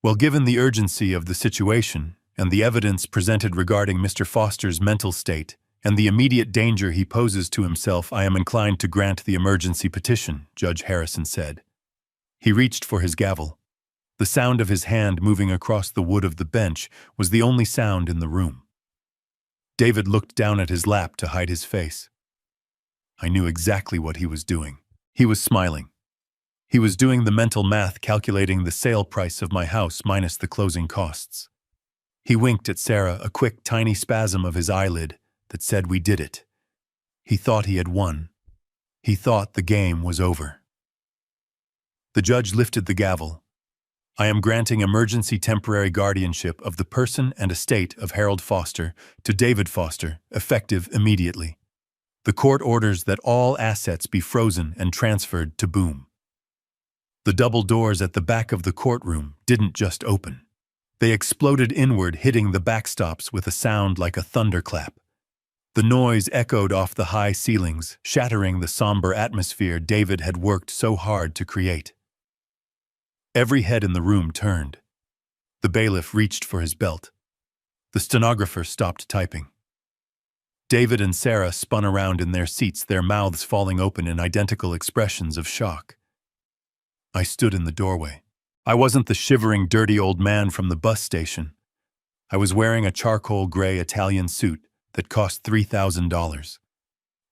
Well, given the urgency of the situation and the evidence presented regarding Mr. Foster's mental state and the immediate danger he poses to himself, I am inclined to grant the emergency petition, Judge Harrison said. He reached for his gavel. The sound of his hand moving across the wood of the bench was the only sound in the room. David looked down at his lap to hide his face. I knew exactly what he was doing. He was smiling. He was doing the mental math calculating the sale price of my house minus the closing costs. He winked at Sarah, a quick, tiny spasm of his eyelid that said we did it. He thought he had won. He thought the game was over. The judge lifted the gavel. I am granting emergency temporary guardianship of the person and estate of Harold Foster to David Foster, effective immediately. The court orders that all assets be frozen and transferred to Boom. The double doors at the back of the courtroom didn't just open. They exploded inward, hitting the backstops with a sound like a thunderclap. The noise echoed off the high ceilings, shattering the somber atmosphere David had worked so hard to create. Every head in the room turned. The bailiff reached for his belt. The stenographer stopped typing. David and Sarah spun around in their seats, their mouths falling open in identical expressions of shock. I stood in the doorway. I wasn't the shivering, dirty old man from the bus station. I was wearing a charcoal gray Italian suit that cost $3,000.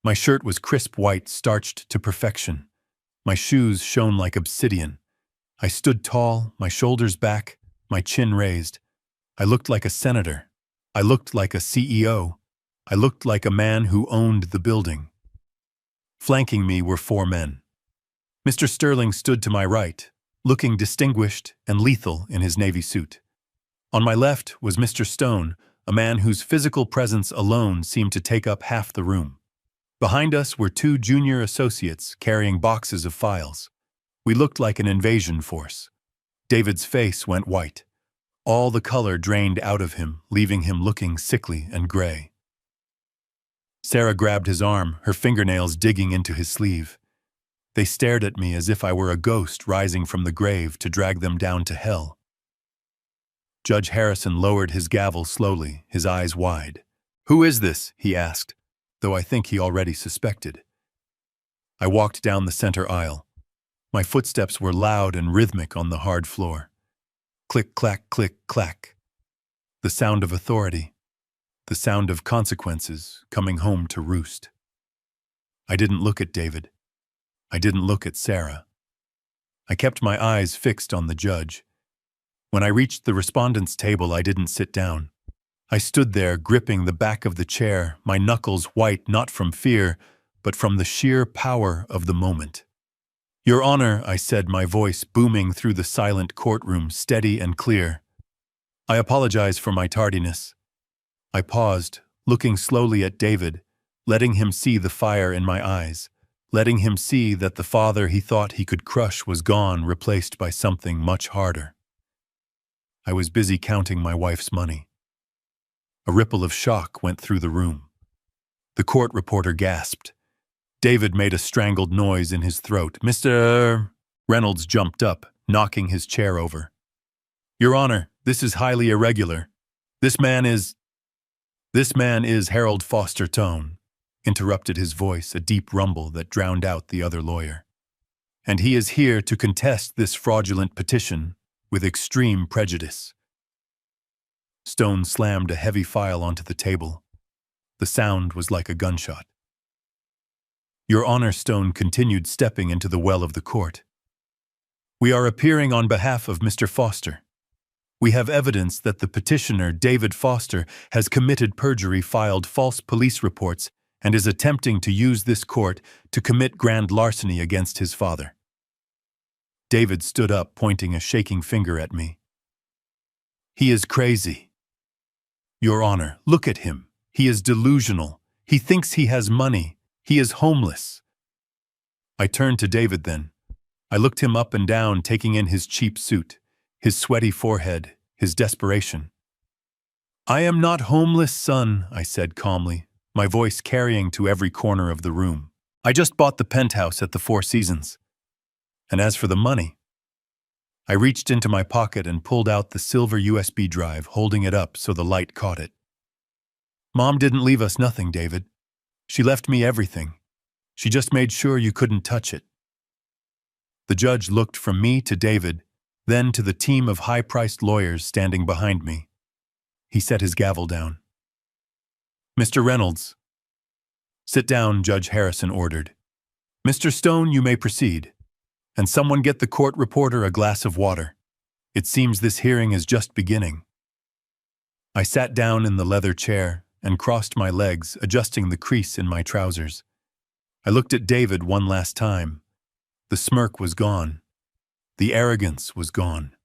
My shirt was crisp white, starched to perfection. My shoes shone like obsidian. I stood tall, my shoulders back, my chin raised. I looked like a senator. I looked like a CEO. I looked like a man who owned the building. Flanking me were 4 men. Mr. Sterling stood to my right, looking distinguished and lethal in his navy suit. On my left was Mr. Stone, a man whose physical presence alone seemed to take up half the room. Behind us were 2 junior associates carrying boxes of files. We looked like an invasion force. David's face went white. All the color drained out of him, leaving him looking sickly and gray. Sarah grabbed his arm, her fingernails digging into his sleeve. They stared at me as if I were a ghost rising from the grave to drag them down to hell. Judge Harrison lowered his gavel slowly, his eyes wide. "Who is this?" he asked, though I think he already suspected. I walked down the center aisle. My footsteps were loud and rhythmic on the hard floor. Click, clack, click, clack. The sound of authority. The sound of consequences coming home to roost. I didn't look at David. I didn't look at Sarah. I kept my eyes fixed on the judge. When I reached the respondent's table, I didn't sit down. I stood there, gripping the back of the chair, my knuckles white not from fear, but from the sheer power of the moment. "Your Honor," I said, my voice booming through the silent courtroom, steady and clear. "I apologize for my tardiness." I paused, looking slowly at David, letting him see the fire in my eyes, letting him see that the father he thought he could crush was gone, replaced by something much harder. I was busy counting my wife's money. A ripple of shock went through the room. The court reporter gasped. David made a strangled noise in his throat. "Mr. Reynolds jumped up, knocking his chair over. "Your Honor, this is highly irregular. This man is Harold Foster Tone," interrupted his voice, a deep rumble that drowned out the other lawyer. "And he is here to contest this fraudulent petition with extreme prejudice." Stone slammed a heavy file onto the table. The sound was like a gunshot. "Your Honor," Stone continued, stepping into the well of the court. "We are appearing on behalf of Mr. Foster. We have evidence that the petitioner, David Foster, has committed perjury, filed false police reports, and is attempting to use this court to commit grand larceny against his father." David stood up, pointing a shaking finger at me. "He is crazy. Your Honor, look at him. He is delusional. He thinks he has money. He is homeless." I turned to David then. I looked him up and down, taking in his cheap suit, his sweaty forehead, his desperation. "I am not homeless, son," I said calmly, my voice carrying to every corner of the room. "I just bought the penthouse at the Four Seasons. And as for the money..." I reached into my pocket and pulled out the silver USB drive, holding it up so the light caught it. "Mom didn't leave us nothing, David. She left me everything. She just made sure you couldn't touch it." The judge looked from me to David, then to the team of high-priced lawyers standing behind me. He set his gavel down. "Mr. Reynolds." "Sit down," Judge Harrison ordered. "Mr. Stone, you may proceed. And someone get the court reporter a glass of water. It seems this hearing is just beginning." I sat down in the leather chair and crossed my legs, adjusting the crease in my trousers. I looked at David one last time. The smirk was gone. The arrogance was gone.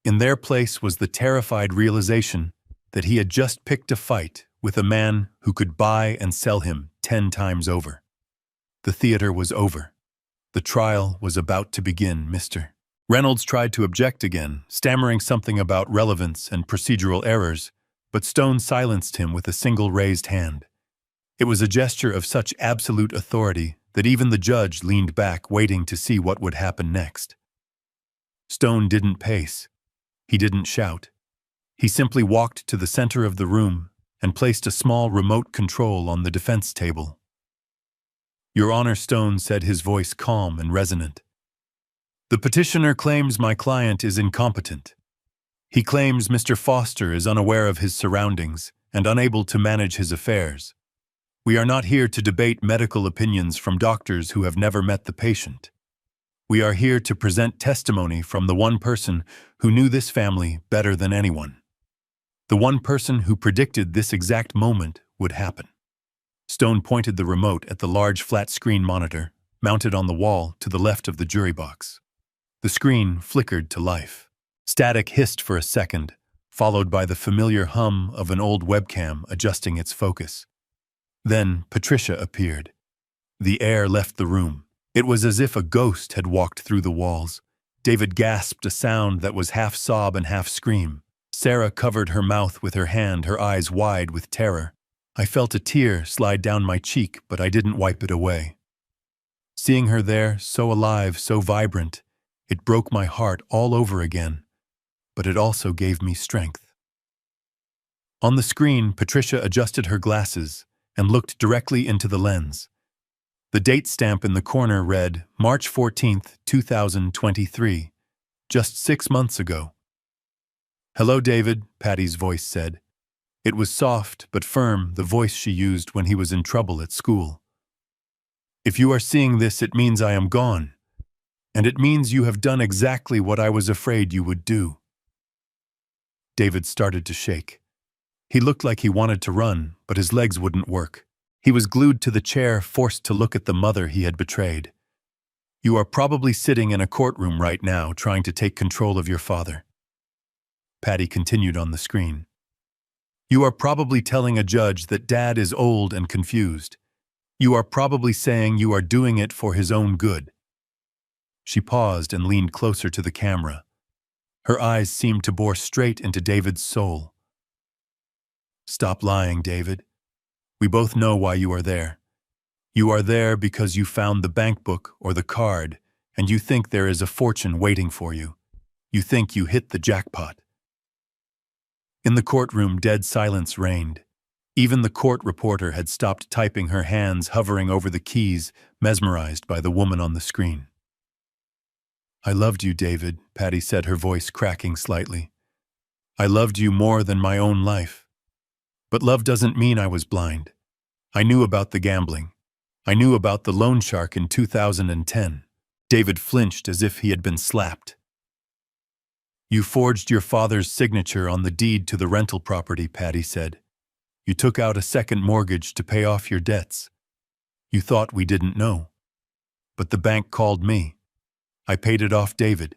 In their place was the terrified realization that he had just picked a fight with a man who could buy and sell him 10 times over. The theater was over. The trial was about to begin, Mr. Reynolds tried to object again, stammering something about relevance and procedural errors, but Stone silenced him with a single raised hand. It was a gesture of such absolute authority that even the judge leaned back, waiting to see what would happen next. Stone didn't pace. He didn't shout. He simply walked to the center of the room and placed a small remote control on the defense table. "Your Honor," Stone said, his voice calm and resonant. "The petitioner claims my client is incompetent. He claims Mr. Foster is unaware of his surroundings and unable to manage his affairs. We are not here to debate medical opinions from doctors who have never met the patient. We are here to present testimony from the one person who knew this family better than anyone. The one person who predicted this exact moment would happen." Stone pointed the remote at the large flat-screen monitor mounted on the wall to the left of the jury box. The screen flickered to life. Static hissed for a second, followed by the familiar hum of an old webcam adjusting its focus. Then Patricia appeared. The air left the room. It was as if a ghost had walked through the walls. David gasped a sound that was half sob and half scream. Sarah covered her mouth with her hand, her eyes wide with terror. I felt a tear slide down my cheek, but I didn't wipe it away. Seeing her there, so alive, so vibrant, it broke my heart all over again, but it also gave me strength. On the screen, Patricia adjusted her glasses and looked directly into the lens. The date stamp in the corner read March 14th, 2023, just 6 months ago. "Hello, David," Patty's voice said. It was soft but firm, the voice she used when he was in trouble at school. "If you are seeing this, it means I am gone. And it means you have done exactly what I was afraid you would do." David started to shake. He looked like he wanted to run, but his legs wouldn't work. He was glued to the chair, forced to look at the mother he had betrayed. "You are probably sitting in a courtroom right now trying to take control of your father." Patty continued on the screen. "You are probably telling a judge that Dad is old and confused. You are probably saying you are doing it for his own good." She paused and leaned closer to the camera. Her eyes seemed to bore straight into David's soul. "Stop lying, David. We both know why you are there. You are there because you found the bank book or the card, and you think there is a fortune waiting for you. You think you hit the jackpot." In the courtroom, dead silence reigned. Even the court reporter had stopped typing, her hands hovering over the keys, mesmerized by the woman on the screen. "I loved you, David," Patty said, her voice cracking slightly. "I loved you more than my own life. But love doesn't mean I was blind. I knew about the gambling. I knew about the loan shark in 2010. David flinched as if he had been slapped. "You forged your father's signature on the deed to the rental property," Patty said. "You took out a second mortgage to pay off your debts. You thought we didn't know. But the bank called me. I paid it off, David.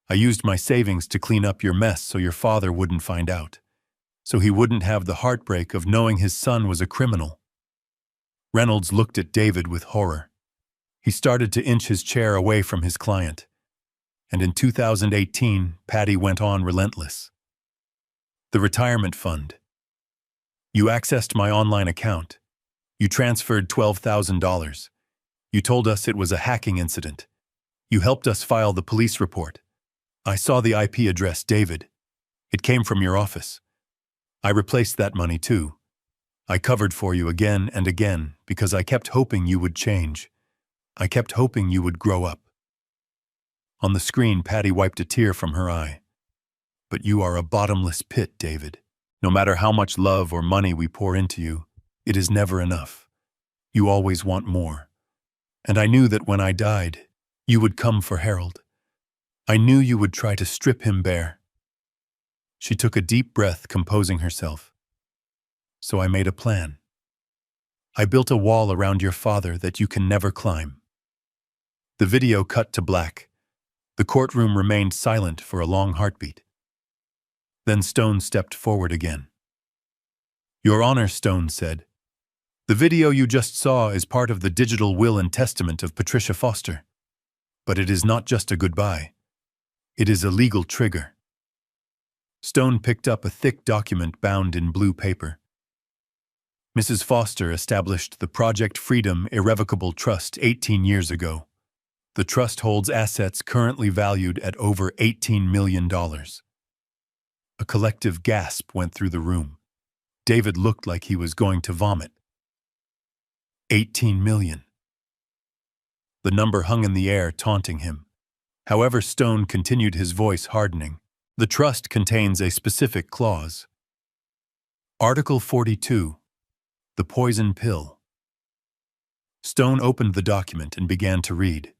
I used my savings to clean up your mess so your father wouldn't find out. So he wouldn't have the heartbreak of knowing his son was a criminal." Reynolds looked at David with horror. He started to inch his chair away from his client. And in 2018, Patty went on relentless. "The retirement fund. You accessed my online account. You transferred $12,000. You told us it was a hacking incident. You helped us file the police report. I saw the IP address, David. It came from your office. I replaced that money too. I covered for you again and again because I kept hoping you would change. I kept hoping you would grow up. On the screen, Patty wiped a tear from her eye. But you are a bottomless pit, David. No matter how much love or money we pour into you, it is never enough. You always want more. And I knew that when I died, you would come for Harold. I knew you would try to strip him bare. She took a deep breath, composing herself. So I made a plan. I built a wall around your father that you can never climb. The video cut to black. The courtroom remained silent for a long heartbeat. Then Stone stepped forward again. Your Honor, Stone said, the video you just saw is part of the digital will and testament of Patricia Foster. But it is not just a goodbye. It is a legal trigger. Stone picked up a thick document bound in blue paper. Mrs. Foster established the Project Freedom Irrevocable Trust 18 years ago. The trust holds assets currently valued at over $18 million. A collective gasp went through the room. David looked like he was going to vomit. 18 million. The number hung in the air, taunting him. However, Stone continued, his voice hardening. The trust contains a specific clause. Article 42. The poison pill. Stone opened the document and began to read.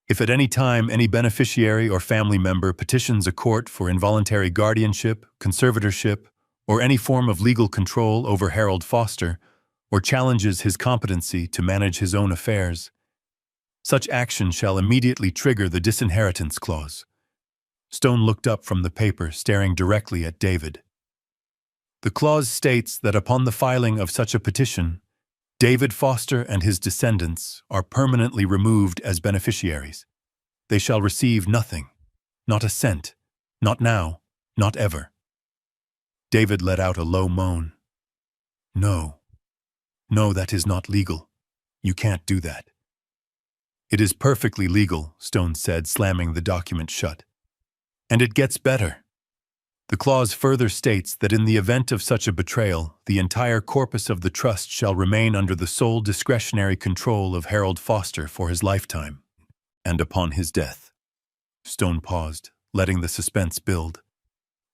If at any time any beneficiary or family member petitions a court for involuntary guardianship, conservatorship, or any form of legal control over Harold Foster, or challenges his competency to manage his own affairs, such action shall immediately trigger the disinheritance clause. Stone looked up from the paper, staring directly at David. The clause states that upon the filing of such a petition, David Foster and his descendants are permanently removed as beneficiaries. They shall receive nothing, not a cent, not now, not ever. David let out a low moan. No, that is not legal. You can't do that. It is perfectly legal, Stone said, slamming the document shut. And it gets better. The clause further states that in the event of such a betrayal, the entire corpus of the trust shall remain under the sole discretionary control of Harold Foster for his lifetime, and upon his death. Stone paused, letting the suspense build.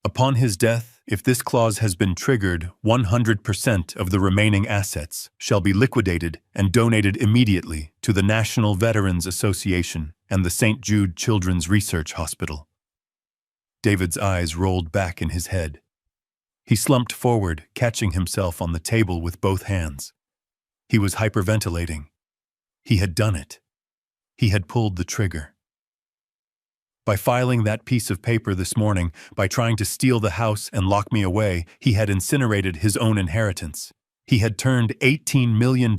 Upon his death, if this clause has been triggered, 100% of the remaining assets shall be liquidated and donated immediately to the National Veterans Association and the St. Jude Children's Research Hospital. David's eyes rolled back in his head. He slumped forward, catching himself on the table with both hands. He was hyperventilating. He had done it. He had pulled the trigger. By filing that piece of paper this morning, by trying to steal the house and lock me away, he had incinerated his own inheritance. He had turned $18 million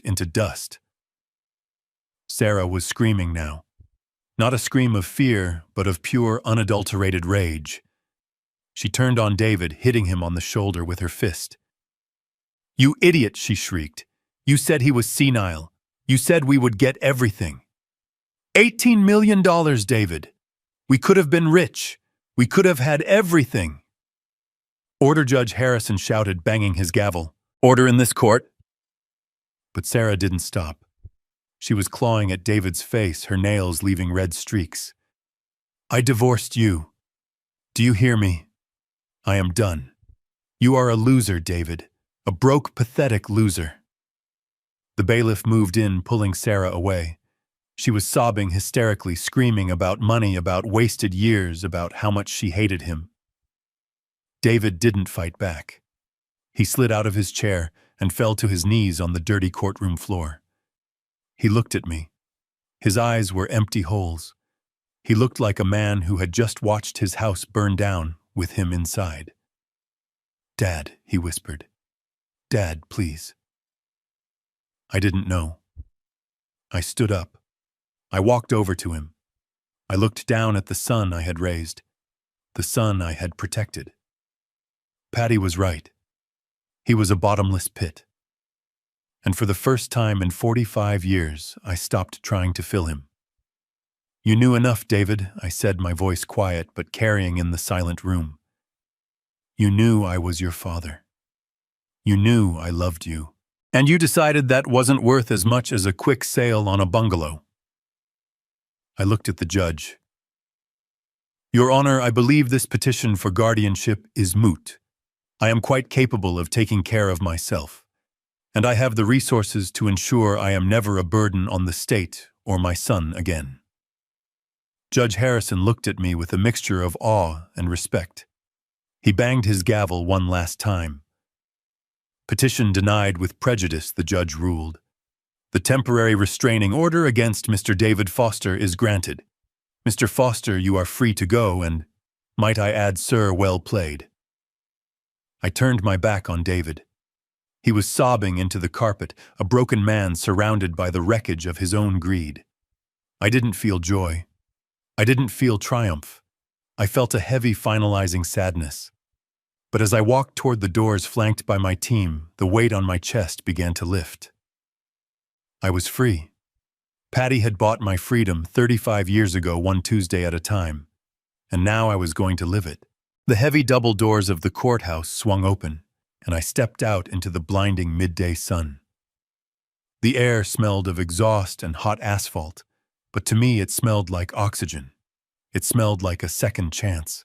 into dust. Sarah was screaming now. Not a scream of fear, but of pure, unadulterated rage. She turned on David, hitting him on the shoulder with her fist. You idiot, she shrieked. You said he was senile. You said we would get everything. $18 million, David. We could have been rich. We could have had everything. Order, Judge Harrison shouted, banging his gavel. Order in this court. But Sarah didn't stop. She was clawing at David's face, her nails leaving red streaks. I divorced you. Do you hear me? I am done. You are a loser, David. A broke, pathetic loser. The bailiff moved in, pulling Sarah away. She was sobbing hysterically, screaming about money, about wasted years, about how much she hated him. David didn't fight back. He slid out of his chair and fell to his knees on the dirty courtroom floor. He looked at me. His eyes were empty holes. He looked like a man who had just watched his house burn down with him inside. Dad, he whispered. Dad, please. I didn't know. I stood up. I walked over to him. I looked down at the son I had raised, the son I had protected. Patty was right. He was a bottomless pit. And for the first time in 45 years, I stopped trying to fill him. You knew enough, David, I said, my voice quiet but carrying in the silent room. You knew I was your father. You knew I loved you. And you decided that wasn't worth as much as a quick sale on a bungalow. I looked at the judge. Your Honor, I believe this petition for guardianship is moot. I am quite capable of taking care of myself, and I have the resources to ensure I am never a burden on the state or my son again. Judge Harrison looked at me with a mixture of awe and respect. He banged his gavel one last time. Petition denied with prejudice, the judge ruled. The temporary restraining order against Mr. David Foster is granted. Mr. Foster, you are free to go and, might I add, sir, well played. I turned my back on David. He was sobbing into the carpet, a broken man surrounded by the wreckage of his own greed. I didn't feel joy. I didn't feel triumph. I felt a heavy finalizing sadness. But as I walked toward the doors flanked by my team, the weight on my chest began to lift. I was free. Patty had bought my freedom 35 years ago, one Tuesday at a time, and now I was going to live it. The heavy double doors of the courthouse swung open, and I stepped out into the blinding midday sun. The air smelled of exhaust and hot asphalt, but to me it smelled like oxygen. It smelled like a second chance.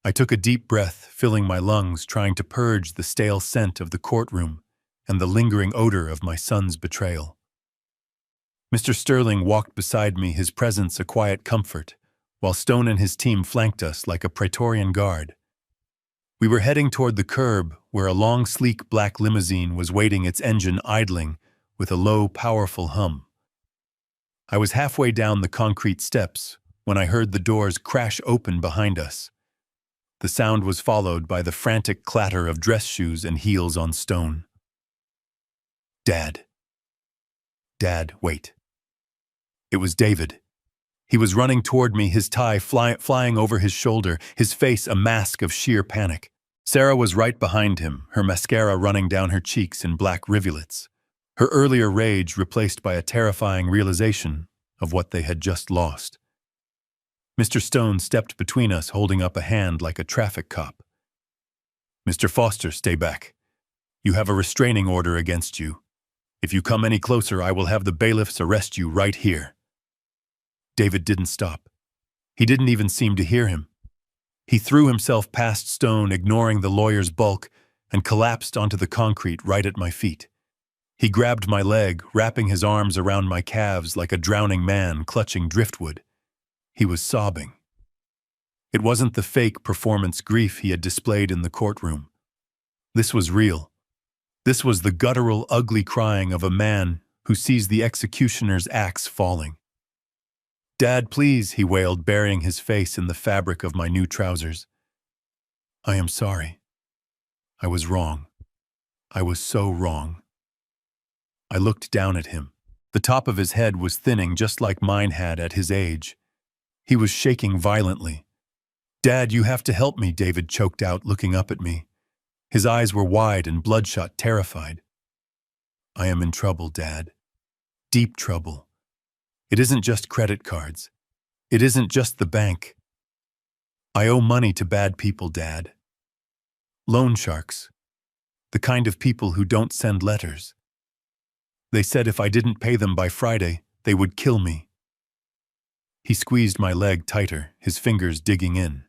I took a deep breath, filling my lungs, trying to purge the stale scent of the courtroom and the lingering odor of my son's betrayal. Mr. Sterling walked beside me, his presence a quiet comfort, while Stone and his team flanked us like a Praetorian guard. We were heading toward the curb, where a long, sleek black limousine was waiting, its engine idling with a low, powerful hum. I was halfway down the concrete steps when I heard the doors crash open behind us. The sound was followed by the frantic clatter of dress shoes and heels on stone. Dad. Dad, wait. It was David. He was running toward me, his tie flying over his shoulder, his face a mask of sheer panic. Sarah was right behind him, her mascara running down her cheeks in black rivulets, her earlier rage replaced by a terrifying realization of what they had just lost. Mr. Stone stepped between us, holding up a hand like a traffic cop. Mr. Foster, stay back. You have a restraining order against you. If you come any closer, I will have the bailiffs arrest you right here. David didn't stop. He didn't even seem to hear him. He threw himself past Stone, ignoring the lawyer's bulk, and collapsed onto the concrete right at my feet. He grabbed my leg, wrapping his arms around my calves like a drowning man clutching driftwood. He was sobbing. It wasn't the fake performance grief he had displayed in the courtroom. This was real. This was the guttural, ugly crying of a man who sees the executioner's axe falling. Dad, please, he wailed, burying his face in the fabric of my new trousers. I am sorry. I was wrong. I was so wrong. I looked down at him. The top of his head was thinning just like mine had at his age. He was shaking violently. Dad, you have to help me, David choked out, looking up at me. His eyes were wide and bloodshot, terrified. I am in trouble, Dad. Deep trouble. It isn't just credit cards. It isn't just the bank. I owe money to bad people, Dad. Loan sharks. The kind of people who don't send letters. They said if I didn't pay them by Friday, they would kill me. He squeezed my leg tighter, his fingers digging in.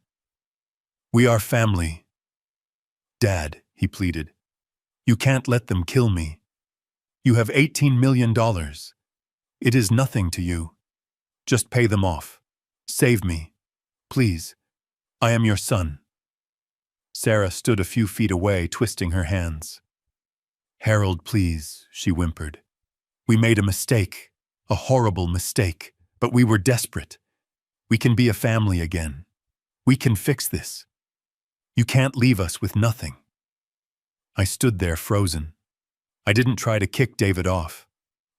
We are family. Dad, he pleaded. You can't let them kill me. You have $18 million. It is nothing to you. Just pay them off. Save me. Please. I am your son. Sarah stood a few feet away, twisting her hands. Harold, please, she whimpered. We made a mistake, a horrible mistake, but we were desperate. We can be a family again. We can fix this. You can't leave us with nothing. I stood there frozen. I didn't try to kick David off.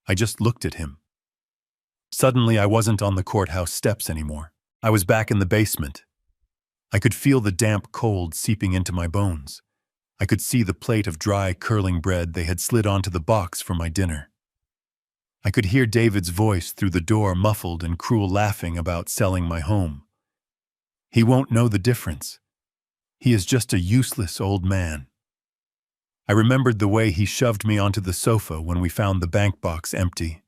I just looked at him. Suddenly, I wasn't on the courthouse steps anymore. I was back in the basement. I could feel the damp cold seeping into my bones. I could see the plate of dry, curling bread they had slid onto the box for my dinner. I could hear David's voice through the door, muffled and cruel, laughing about selling my home. He won't know the difference. He is just a useless old man. I remembered the way he shoved me onto the sofa when we found the bank box empty.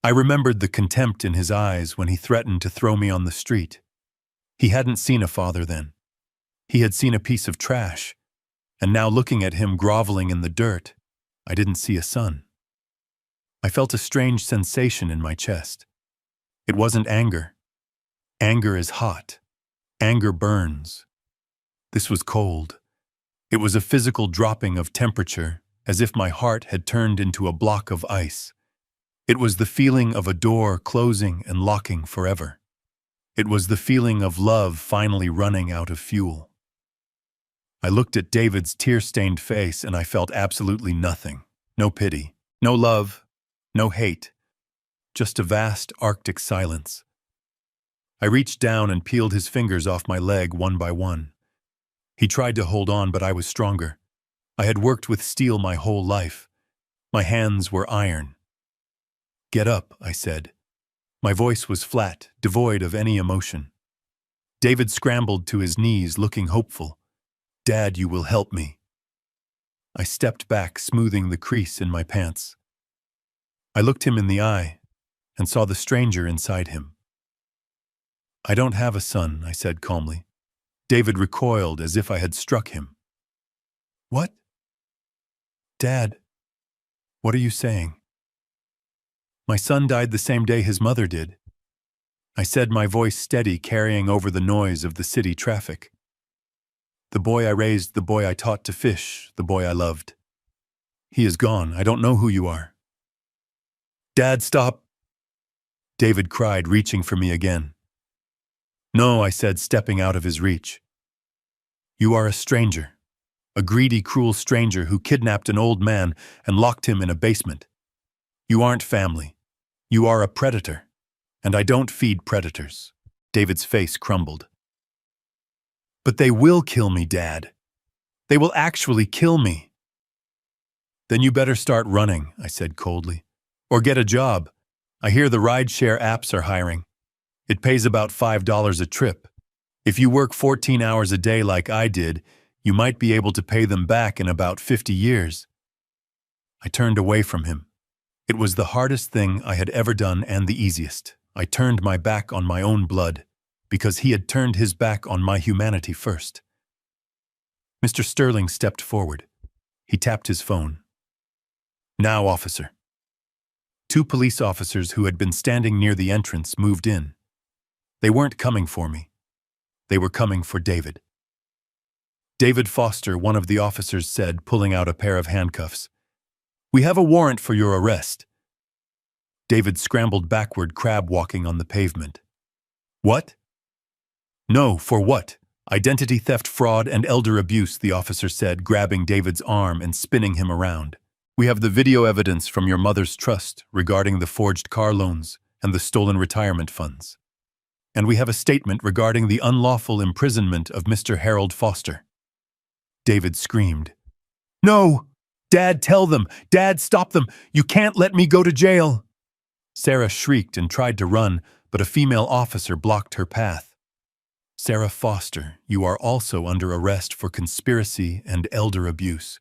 I remembered the contempt in his eyes when he threatened to throw me on the street. He hadn't seen a father then. He had seen a piece of trash, and now looking at him groveling in the dirt, I didn't see a son. I felt a strange sensation in my chest. It wasn't anger. Anger is hot. Anger burns. This was cold. It was a physical dropping of temperature, as if my heart had turned into a block of ice. It was the feeling of a door closing and locking forever. It was the feeling of love finally running out of fuel. I looked at David's tear-stained face and I felt absolutely nothing. No pity, no love, no hate. Just a vast Arctic silence. I reached down and peeled his fingers off my leg one by one. He tried to hold on, but I was stronger. I had worked with steel my whole life. My hands were iron. "Get up," I said. My voice was flat, devoid of any emotion. David scrambled to his knees, looking hopeful. "Dad, you will help me." I stepped back, smoothing the crease in my pants. I looked him in the eye and saw the stranger inside him. "I don't have a son," I said calmly. David recoiled as if I had struck him. "What?" "Dad, what are you saying?" "My son died the same day his mother did," I said, my voice steady, carrying over the noise of the city traffic. "The boy I raised, the boy I taught to fish, the boy I loved. He is gone. I don't know who you are." "Dad, stop!" David cried, reaching for me again. "No," I said, stepping out of his reach. "You are a stranger. A greedy, cruel stranger who kidnapped an old man and locked him in a basement. You aren't family. You are a predator. And I don't feed predators." David's face crumbled. "But they will kill me, Dad. They will actually kill me." "Then you better start running," I said coldly. "Or get a job. I hear the rideshare apps are hiring. It pays about $5 a trip. If you work 14 hours a day like I did, you might be able to pay them back in about 50 years. I turned away from him. It was the hardest thing I had ever done and the easiest. I turned my back on my own blood, because he had turned his back on my humanity first. Mr. Sterling stepped forward. He tapped his phone. "Now, officer." 2 police officers who had been standing near the entrance moved in. They weren't coming for me. They were coming for David. "David Foster," one of the officers said, pulling out a pair of handcuffs. "We have a warrant for your arrest." David scrambled backward, crab-walking on the pavement. "What?" "No, for what? Identity theft, fraud, and elder abuse," the officer said, grabbing David's arm and spinning him around. "We have the video evidence from your mother's trust regarding the forged car loans and the stolen retirement funds. And we have a statement regarding the unlawful imprisonment of Mr. Harold Foster." David screamed. "No! Dad, tell them! Dad, stop them! You can't let me go to jail!" Sarah shrieked and tried to run, but a female officer blocked her path. "Sarah Foster, you are also under arrest for conspiracy and elder abuse."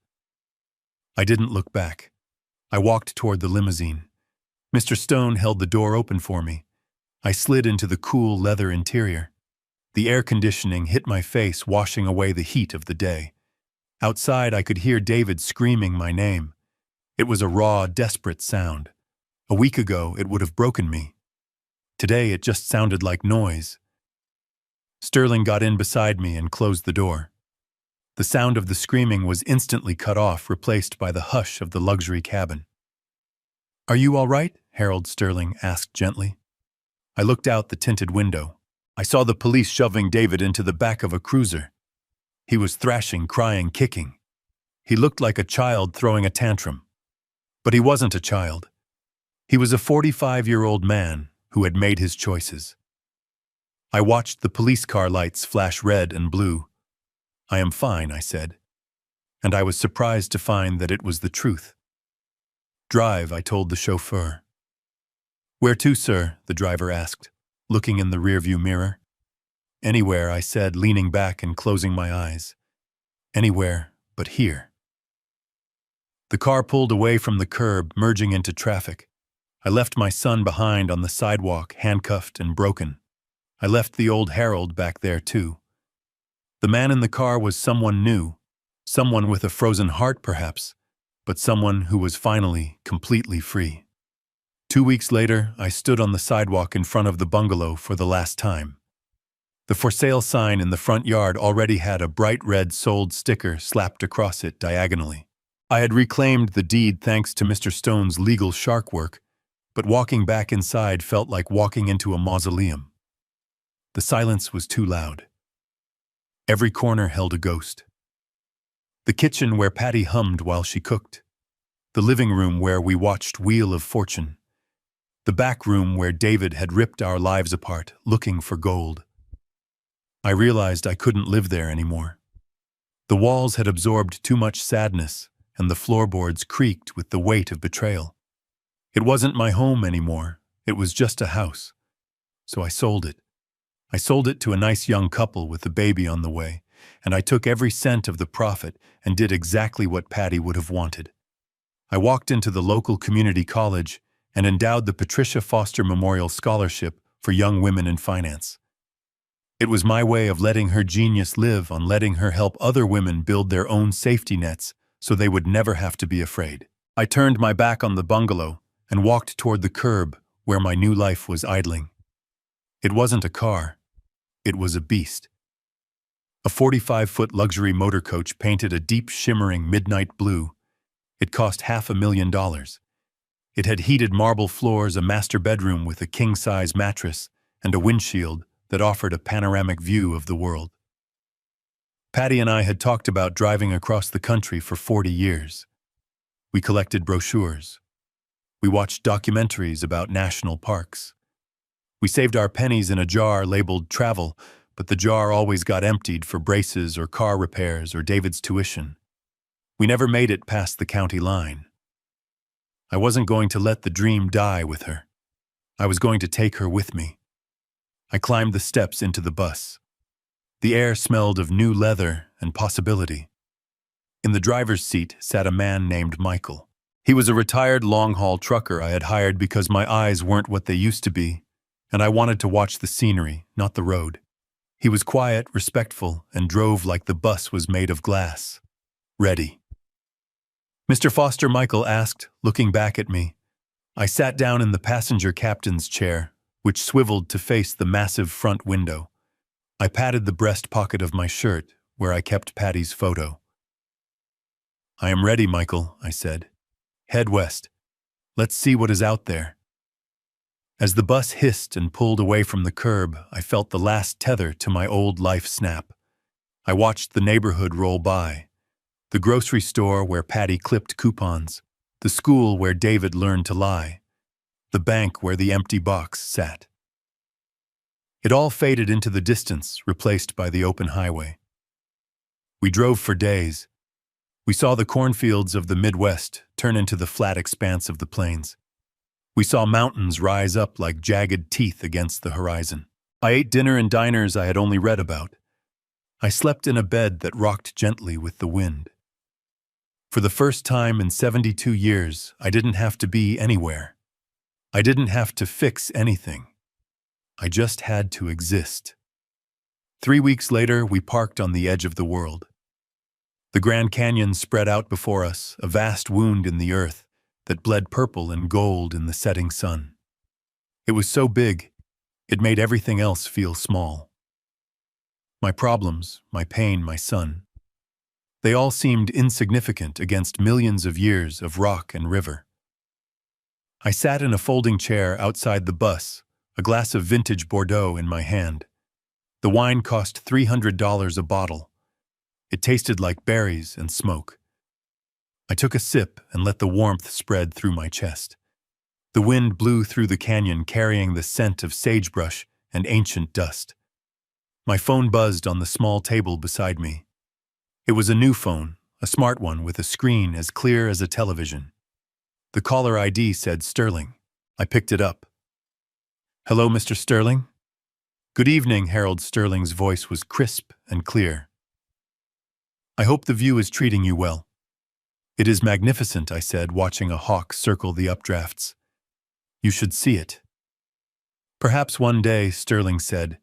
I didn't look back. I walked toward the limousine. Mr. Stone held the door open for me. I slid into the cool leather interior. The air conditioning hit my face, washing away the heat of the day. Outside, I could hear David screaming my name. It was a raw, desperate sound. A week ago, it would have broken me. Today, it just sounded like noise. Sterling got in beside me and closed the door. The sound of the screaming was instantly cut off, replaced by the hush of the luxury cabin. "Are you all right?" Harold Sterling asked gently. I looked out the tinted window. I saw the police shoving David into the back of a cruiser. He was thrashing, crying, kicking. He looked like a child throwing a tantrum. But he wasn't a child. He was a 45-year-old man who had made his choices. I watched the police car lights flash red and blue. "I am fine," I said. And I was surprised to find that it was the truth. "Drive," I told the chauffeur. "Where to, sir?" the driver asked, looking in the rearview mirror. "Anywhere," I said, leaning back and closing my eyes. "Anywhere but here." The car pulled away from the curb, merging into traffic. I left my son behind on the sidewalk, handcuffed and broken. I left the old Harold back there too. The man in the car was someone new, someone with a frozen heart perhaps, but someone who was finally completely free. 2 weeks later, I stood on the sidewalk in front of the bungalow for the last time. The for sale sign in the front yard already had a bright red sold sticker slapped across it diagonally. I had reclaimed the deed thanks to Mr. Stone's legal shark work, but walking back inside felt like walking into a mausoleum. The silence was too loud. Every corner held a ghost. The kitchen where Patty hummed while she cooked. The living room where we watched Wheel of Fortune. The back room where David had ripped our lives apart, looking for gold. I realized I couldn't live there anymore. The walls had absorbed too much sadness, and the floorboards creaked with the weight of betrayal. It wasn't my home anymore. It was just a house. So I sold it. I sold it to a nice young couple with a baby on the way, and I took every cent of the profit and did exactly what Patty would have wanted. I walked into the local community college and endowed the Patricia Foster Memorial Scholarship for young women in finance. It was my way of letting her genius live on letting her help other women build their own safety nets so they would never have to be afraid. I turned my back on the bungalow and walked toward the curb where my new life was idling. It wasn't a car. It was a beast. A 45-foot luxury motor coach painted a deep shimmering midnight blue. It cost $500,000. It had heated marble floors, a master bedroom with a king-size mattress, and a windshield that offered a panoramic view of the world. Patty and I had talked about driving across the country for 40 years. We collected brochures. We watched documentaries about national parks. We saved our pennies in a jar labeled travel, but the jar always got emptied for braces or car repairs or David's tuition. We never made it past the county line. I wasn't going to let the dream die with her. I was going to take her with me. I climbed the steps into the bus. The air smelled of new leather and possibility. In the driver's seat sat a man named Michael. He was a retired long-haul trucker I had hired because my eyes weren't what they used to be, and I wanted to watch the scenery, not the road. He was quiet, respectful, and drove like the bus was made of glass. Ready. Mr. Foster, Michael asked, looking back at me. I sat down in the passenger captain's chair, which swiveled to face the massive front window. I patted the breast pocket of my shirt, where I kept Patty's photo. I am ready, Michael, I said. Head west. Let's see what is out there. As the bus hissed and pulled away from the curb, I felt the last tether to my old life snap. I watched the neighborhood roll by. The grocery store where Patty clipped coupons. The school where David learned to lie. The bank where the empty box sat. It all faded into the distance, replaced by the open highway. We drove for days. We saw the cornfields of the Midwest turn into the flat expanse of the plains. We saw mountains rise up like jagged teeth against the horizon. I ate dinner in diners I had only read about. I slept in a bed that rocked gently with the wind. For the first time in 72 years, I didn't have to be anywhere. I didn't have to fix anything. I just had to exist. 3 weeks later, we parked on the edge of the world. The Grand Canyon spread out before us, a vast wound in the earth that bled purple and gold in the setting sun. It was so big, it made everything else feel small. My problems, my pain, my son, they all seemed insignificant against millions of years of rock and river. I sat in a folding chair outside the bus, a glass of vintage Bordeaux in my hand. The wine cost $300 a bottle. It tasted like berries and smoke. I took a sip and let the warmth spread through my chest. The wind blew through the canyon carrying the scent of sagebrush and ancient dust. My phone buzzed on the small table beside me. It was a new phone, a smart one with a screen as clear as a television. The caller ID said Sterling. I picked it up. Hello, Mr. Sterling? Good evening, Harold Sterling's voice was crisp and clear. I hope the view is treating you well. It is magnificent, I said, watching a hawk circle the updrafts. You should see it. Perhaps one day, Sterling said.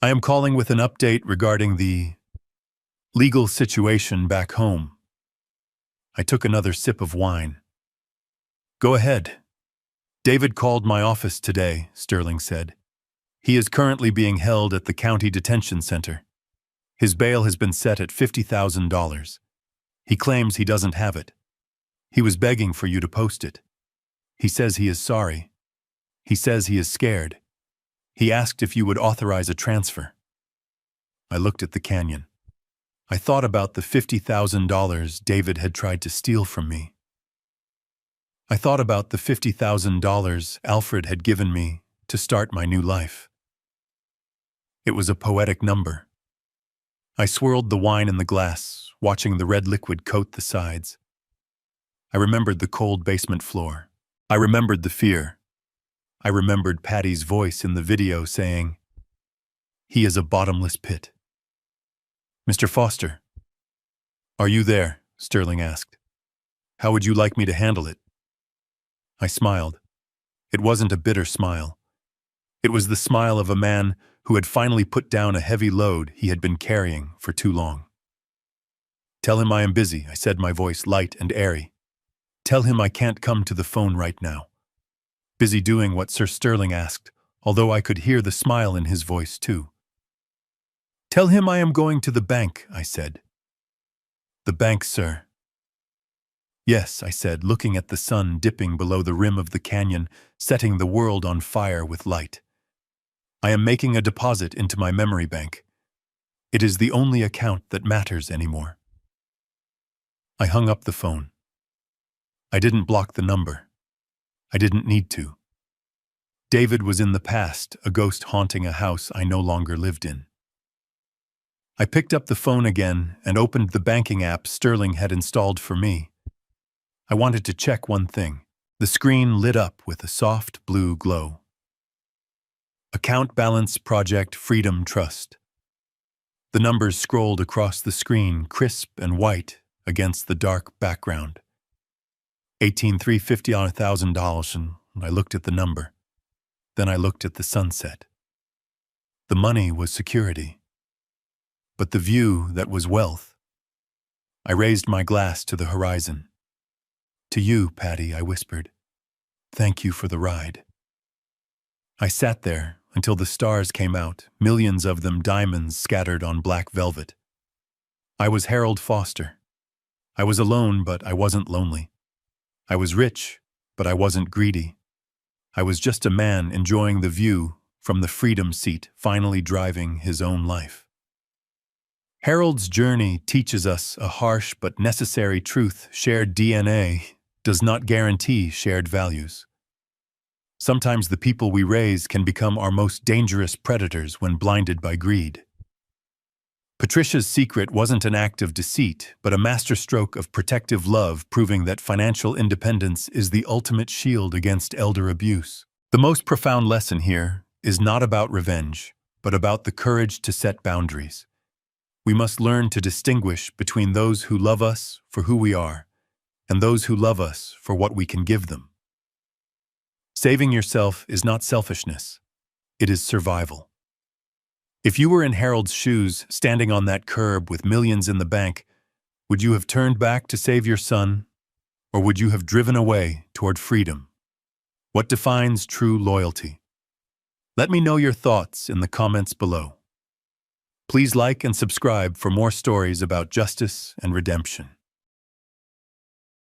I am calling with an update regarding the legal situation back home. I took another sip of wine. Go ahead. David called my office today, Sterling said. He is currently being held at the county detention center. His bail has been set at $50,000. He claims he doesn't have it. He was begging for you to post it. He says he is sorry. He says he is scared. He asked if you would authorize a transfer. I looked at the canyon. I thought about the $50,000 David had tried to steal from me. I thought about the $50,000 Alfred had given me to start my new life. It was a poetic number. I swirled the wine in the glass, watching the red liquid coat the sides. I remembered the cold basement floor. I remembered the fear. I remembered Patty's voice in the video saying, "He is a bottomless pit." Mr. Foster. Are you there? Sterling asked. How would you like me to handle it? I smiled. It wasn't a bitter smile. It was the smile of a man who had finally put down a heavy load he had been carrying for too long. Tell him I am busy, I said, my voice light and airy. Tell him I can't come to the phone right now. Busy doing what Sir Sterling asked, although I could hear the smile in his voice too. Tell him I am going to the bank, I said. The bank, sir. Yes, I said, looking at the sun dipping below the rim of the canyon, setting the world on fire with light. I am making a deposit into my memory bank. It is the only account that matters anymore. I hung up the phone. I didn't block the number. I didn't need to. David was in the past, a ghost haunting a house I no longer lived in. I picked up the phone again and opened the banking app Sterling had installed for me. I wanted to check one thing. The screen lit up with a soft blue glow. Account balance project Freedom Trust. The numbers scrolled across the screen, crisp and white against the dark background. $18,350 on $1,000, and I looked at the number. Then I looked at the sunset. The money was security, but the view that was wealth. I raised my glass to the horizon. To you, Patty, I whispered. Thank you for the ride. I sat there until the stars came out, millions of them diamonds scattered on black velvet. I was Harold Foster. I was alone, but I wasn't lonely. I was rich, but I wasn't greedy. I was just a man enjoying the view from the freedom seat, finally driving his own life. Harold's journey teaches us a harsh but necessary truth. Shared DNA does not guarantee shared values. Sometimes the people we raise can become our most dangerous predators when blinded by greed. Patricia's secret wasn't an act of deceit, but a masterstroke of protective love, proving that financial independence is the ultimate shield against elder abuse. The most profound lesson here is not about revenge, but about the courage to set boundaries. We must learn to distinguish between those who love us for who we are and those who love us for what we can give them. Saving yourself is not selfishness. It is survival. If you were in Harold's shoes, standing on that curb with millions in the bank, would you have turned back to save your son, or would you have driven away toward freedom? What defines true loyalty? Let me know your thoughts in the comments below. Please like and subscribe for more stories about justice and redemption.